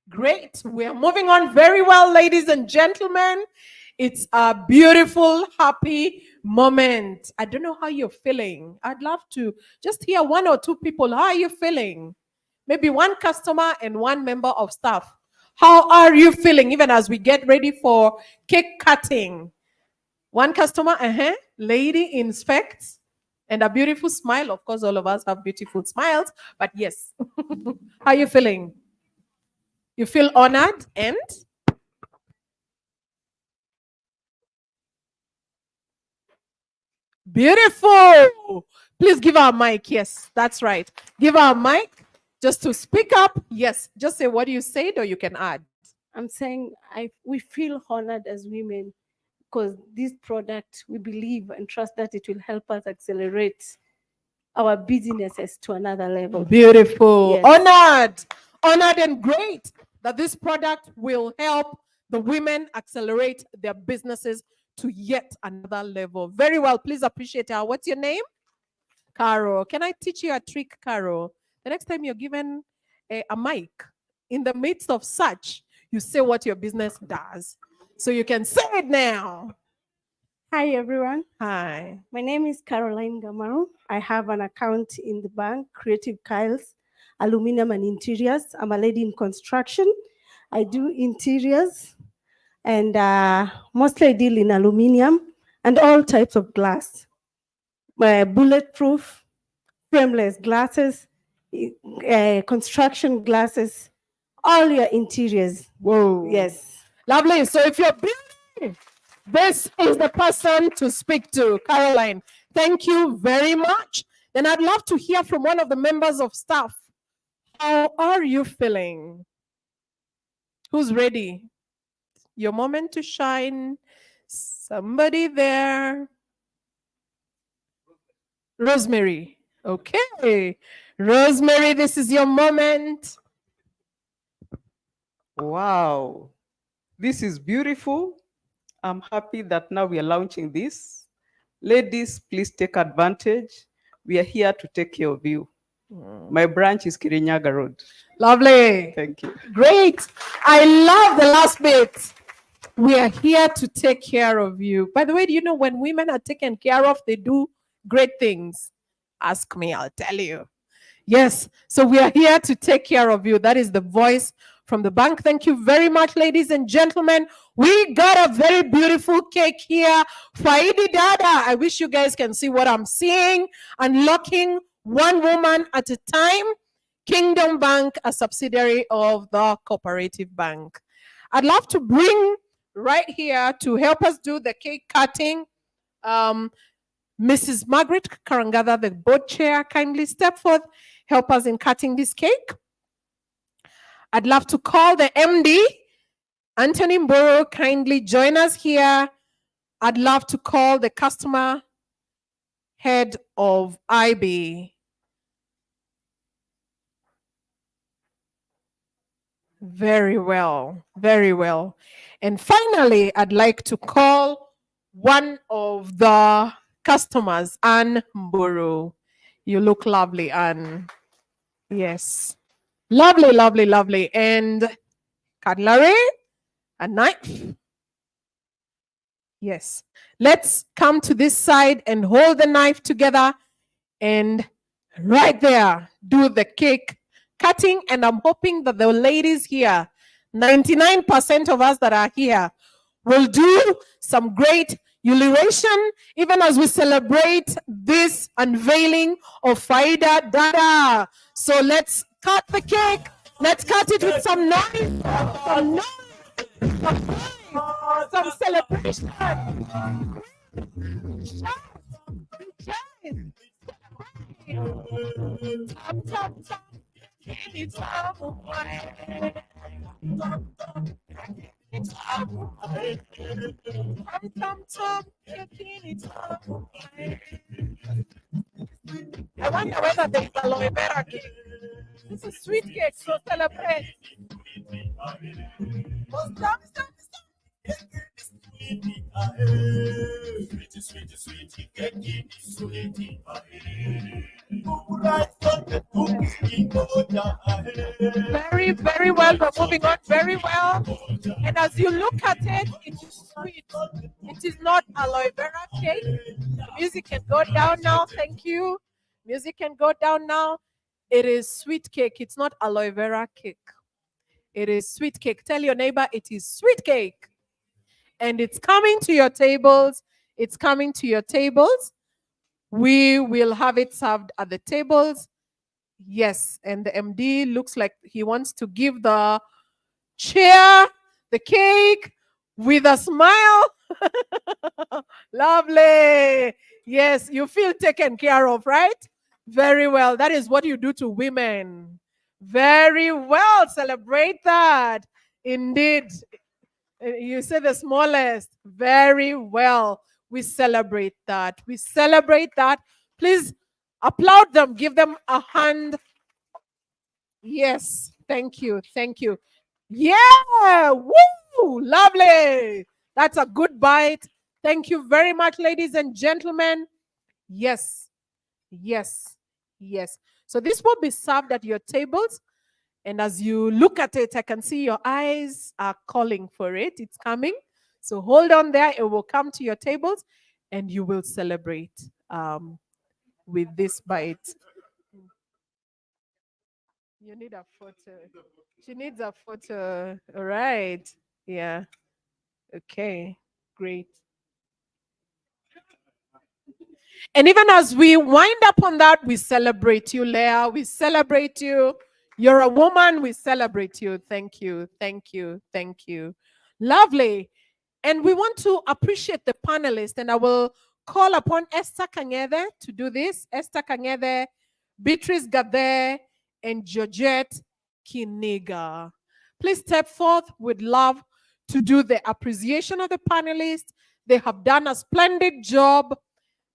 Great. We are moving on very well, ladies and gentlemen. It's a beautiful, happy moment. I don't know how you're feeling. I'd love to just hear one or two people. How are you feeling? Maybe one customer and one member of staff. How are you feeling even as we get ready for cake cutting? One customer, lady inspects, and a beautiful smile. Of course, all of us have beautiful smiles, but yes. How are you feeling? You feel honored and beautiful. Please give her a mic. Yes, that's right. Give her a mic just to speak up. Yes, just say what you said or you can add. I'm saying we feel honored as women because this product, we believe and trust that it will help us accelerate our businesses to another level. Beautiful. Yes. Honored and great that this product will help the women accelerate their businesses to yet another level. Very well. Please appreciate her. What's your name? Caro. Can I teach you a trick, Caro? The next time you're given a mic, in the midst of such, you say what your business does. So you can say it now. Hi, everyone. Hi. My name is Caroline Gamaru. I have an account in the bank, Creative Kyles, Aluminum and Interiors. I'm a lady in construction. I do interiors and mostly I deal in aluminum and all types of glass. bulletproof, frameless glasses, construction glasses, all your interiors. Whoa. Yes. Lovely. So if you're building, this is the person to speak to, Caroline. Thank you very much. Then I'd love to hear from one of the members of staff. How are you feeling? Who's ready? Your moment to shine. Somebody there. Rosemary. Okay. Rosemary, this is your moment. Wow, this is beautiful. I'm happy that now we are launching this. Ladies, please take advantage. We are here to take care of you. My branch is Kirinyaga Road. Lovely. Thank you. Great. I love the last bit. We are here to take care of you. By the way, do you know when women are taken care of, they do great things? Ask me, I'll tell you. Yes. So we are here to take care of you. That is the voice from the bank. Thank you very much, ladies and gentlemen. We got a very beautiful cake here. Faidi Dada. I wish you guys can see what I'm seeing. Unlocking one woman at a time. Kingdom Bank, a subsidiary of the Cooperative Bank. I'd love to bring right here to help us do the cake cutting. Mrs. Margaret Karangatha, the board chair, kindly step forth, help us in cutting this cake. I'd love to call the MD, Anthony Mboro, kindly join us here. I'd love to call the customer head of IB. Very well, very well. And finally, I'd like to call one of the customers, Anne Mburu. You look lovely, Anne. Yes. Lovely, lovely, lovely. And cutlery, a knife. Yes. Let's come to this side and hold the knife together and right there, do the cake cutting. And I'm hoping that the ladies here, 99% of us that are here, will do some great ululation, even as we celebrate this unveiling of Faida Dada. So let's cut the cake. Let's cut it with some noise, some noise, some noise, some celebration. Tap, tap, tap. It's time for play. I wonder whether there is aloe vera cake. This is sweet cake, so celebrate. Oh, stop, stop, stop. Very, very well. We're moving on very well. And as you look at it, it is sweet. It is not aloe vera cake. The music can go down now. Thank you. Music can go down now. It is sweet cake. It's not aloe vera cake. It is sweet cake. Tell your neighbor it is sweet cake. And it's coming to your tables. It's coming to your tables. We will have it served at the tables. Yes, and the MD looks like he wants to give the chair the cake with a smile. Lovely. Yes, you feel taken care of, right? Very well. That is what you do to women. Very well. Celebrate that. Indeed. You say the smallest. Very well. We celebrate that. We celebrate that. Please applaud them. Give them a hand. Yes. Thank you. Thank you. Yeah. Woo. Lovely. That's a good bite. Thank you very much, ladies and gentlemen. Yes. Yes. Yes. So this will be served at your tables. And as you look at it, I can see your eyes are calling for it. It's coming. So hold on there. It will come to your tables and you will celebrate with this bite. You need a photo. She needs a photo. All right. Yeah. Okay. Great. And even as we wind up on that, we celebrate you, Leah. We celebrate you. You're a woman. We celebrate you. Thank you. Thank you. Thank you. Lovely. And we want to appreciate the panelists. And I will call upon Esther Kangede to do this. Esther Kangede, Beatrice Gade, and Georgette Kiniga. Please step forth. We'd love to do the appreciation of the panelists. They have done a splendid job.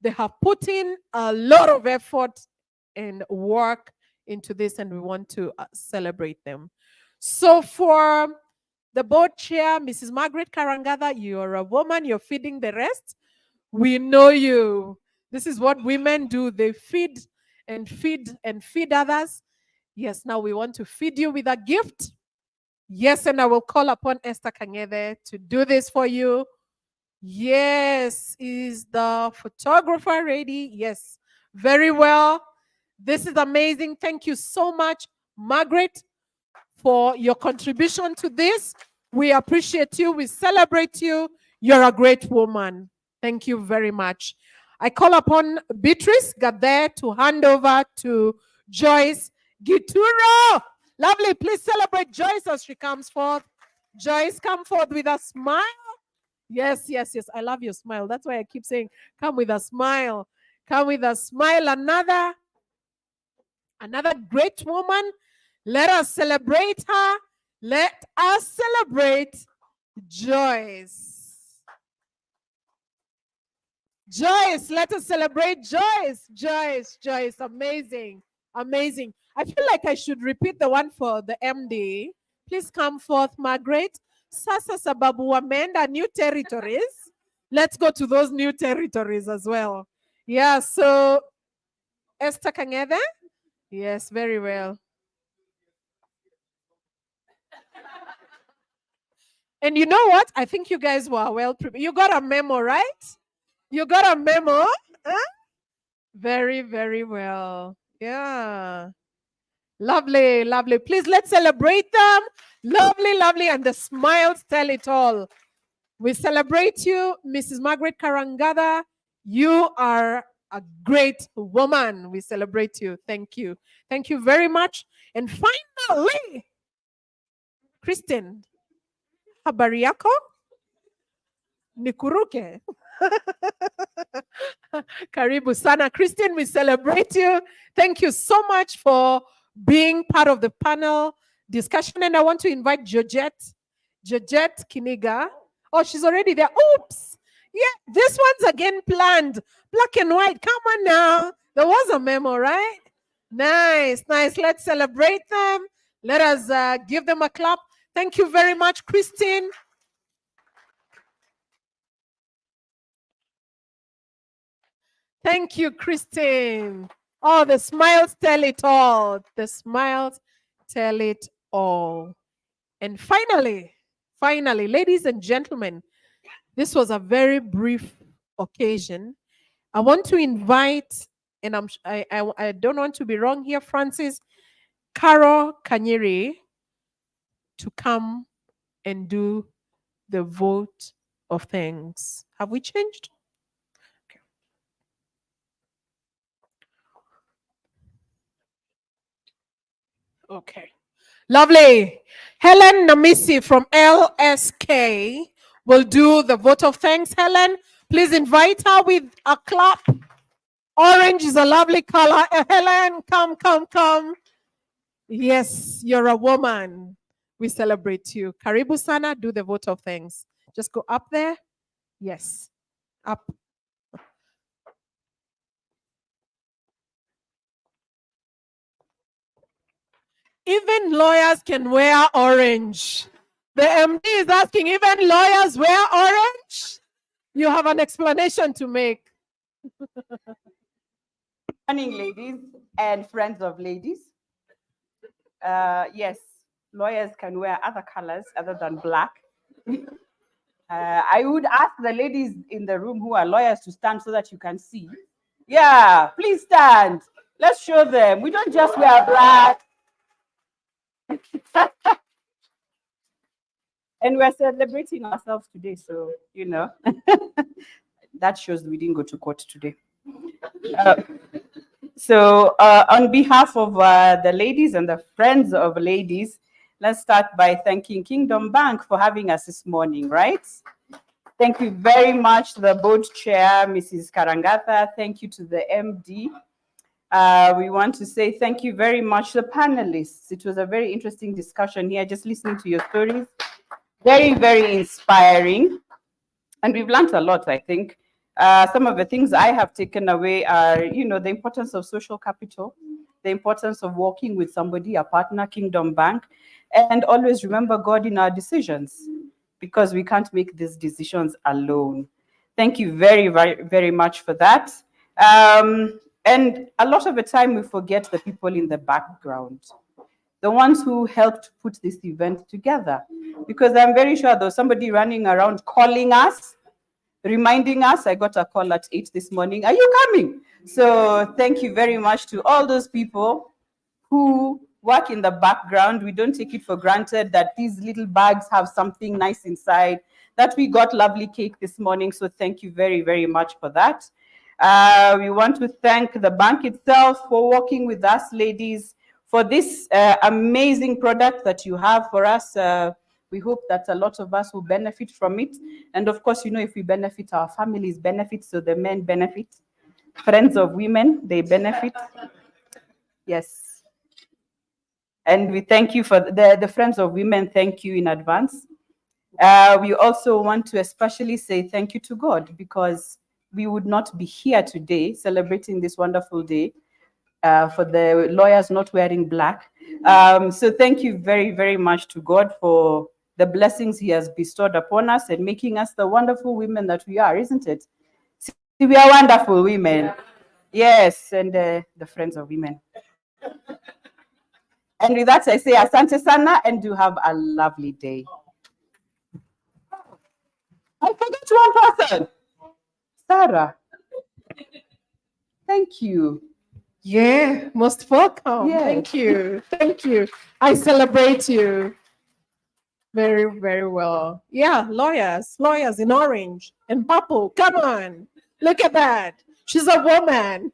They have put in a lot of effort and work into this, and we want to celebrate them. So for the board chair, Mrs. Margaret Karangatha, you're a woman, you're feeding the rest. We know you. This is what women do. They feed and feed and feed others. Yes, now we want to feed you with a gift. Yes, and I will call upon Esther Kangede to do this for you. Yes, is the photographer ready? Yes, very well. This is amazing. Thank you so much, Margaret, for your contribution to this. We appreciate you. We celebrate you. You're a great woman. Thank you very much. I call upon Beatrice Gade to hand over to Joyce Gituro. Lovely. Please celebrate Joyce as she comes forth. Joyce, come forth with a smile. Yes, yes, yes. I love your smile. That's why I keep saying, come with a smile. Come with a smile. Another great woman. Let us celebrate her. Let us celebrate Joyce. Joyce, let us celebrate Joyce. Joyce. Amazing. Amazing. I feel like I should repeat the one for the MD. Please come forth, Margaret. Sasa sababu wameenda new territories. Let's go to those new territories as well. Yeah, so Esther Kangede. Yes, very well. And you know what? I think you guys were well prepared. You got a memo, right? You got a memo? Huh? Very, very well. Yeah. Lovely, lovely. Please, let's celebrate them. Lovely, lovely. And the smiles tell it all. We celebrate you, Mrs. Margaret Karangatha. You are a great woman. We celebrate you. Thank you. Thank you very much. And finally, Kristen, habari yako? Nikuruke. Karibu sana. Christine, we celebrate you. Thank you so much for being part of the panel discussion. And I want to invite Georgette Kiniga. Oh, she's already there. Oops. Yeah, this one's again planned. Black and white. Come on now. There was a memo, right? Nice, nice. Let's celebrate them. Let us give them a clap. Thank you very much, Christine. Thank you, Christine. Oh, the smiles tell it all. The smiles tell it all. And finally, ladies and gentlemen, this was a very brief occasion. I want to invite, and I don't want to be wrong here, Francis, Carol Kanyiri, to come and do the vote of thanks. Have we changed? Okay. Lovely. Helen Namisi from LSK will do the vote of thanks. Helen, please invite her with a clap. Orange is a lovely color. Helen, come. Yes, you're a woman. We celebrate you. Karibu sana, do the vote of thanks. Just go up there. Yes, up. Even lawyers can wear orange. The MD is asking, even lawyers wear orange? You have an explanation to make. Morning, ladies and friends of ladies. Yes, lawyers can wear other colors other than black. I would ask the ladies in the room who are lawyers to stand so that you can see. Yeah, please stand. Let's show them. We don't just wear black. And we're celebrating ourselves today, so, you know, that shows we didn't go to court today. On behalf of the ladies and the friends of ladies, let's start by thanking Kingdom Bank for having us this morning, right? Thank you very much to the board chair, Mrs. Karangatha. Thank you to the MD. We want to say thank you very much to the panelists. It was a very interesting discussion here, just listening to your stories. Very, very inspiring. And we've learned a lot, I think. Some of the things I have taken away are, the importance of social capital, the importance of working with somebody, a partner, Kingdom Bank, and always remember God in our decisions, because we can't make these decisions alone. Thank you very, very, very much for that. And a lot of the time we forget the people in the background, the ones who helped put this event together, because I'm very sure there was somebody running around calling us, reminding us. I got a call at 8 this morning, are you coming? So thank you very much to all those people who work in the background. We don't take it for granted that these little bags have something nice inside, that we got lovely cake this morning. So thank you very, very much for that. We want to thank the bank itself for working with us, ladies, for this amazing product that you have for us. We hope that a lot of us will benefit from it. And of course, if we benefit, our families benefit, so the men benefit. Friends of women, they benefit. Yes. And we thank you for the Friends of Women, thank you in advance. We also want to especially say thank you to God, because we would not be here today celebrating this wonderful day for the lawyers not wearing black. So thank you very, very much to God for the blessings he has bestowed upon us and making us the wonderful women that we are, isn't it? See, we are wonderful women. Yes, and the Friends of Women. And with that, I say asante sana, and do have a lovely day. I forgot one person. Sarah. Thank you. Yeah, most welcome. Yes. Thank you. Thank you. I celebrate you. Very, very well. Yeah, lawyers in orange and purple. Come on. Look at that. She's a woman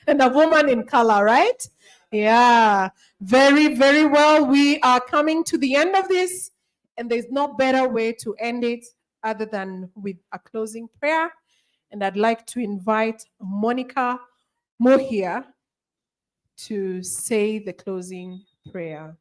and a woman in color, right? Yeah, very, very well. We are coming to the end of this, and there's no better way to end it other than with a closing prayer. And I'd like to invite Monica Mohia to say the closing prayer.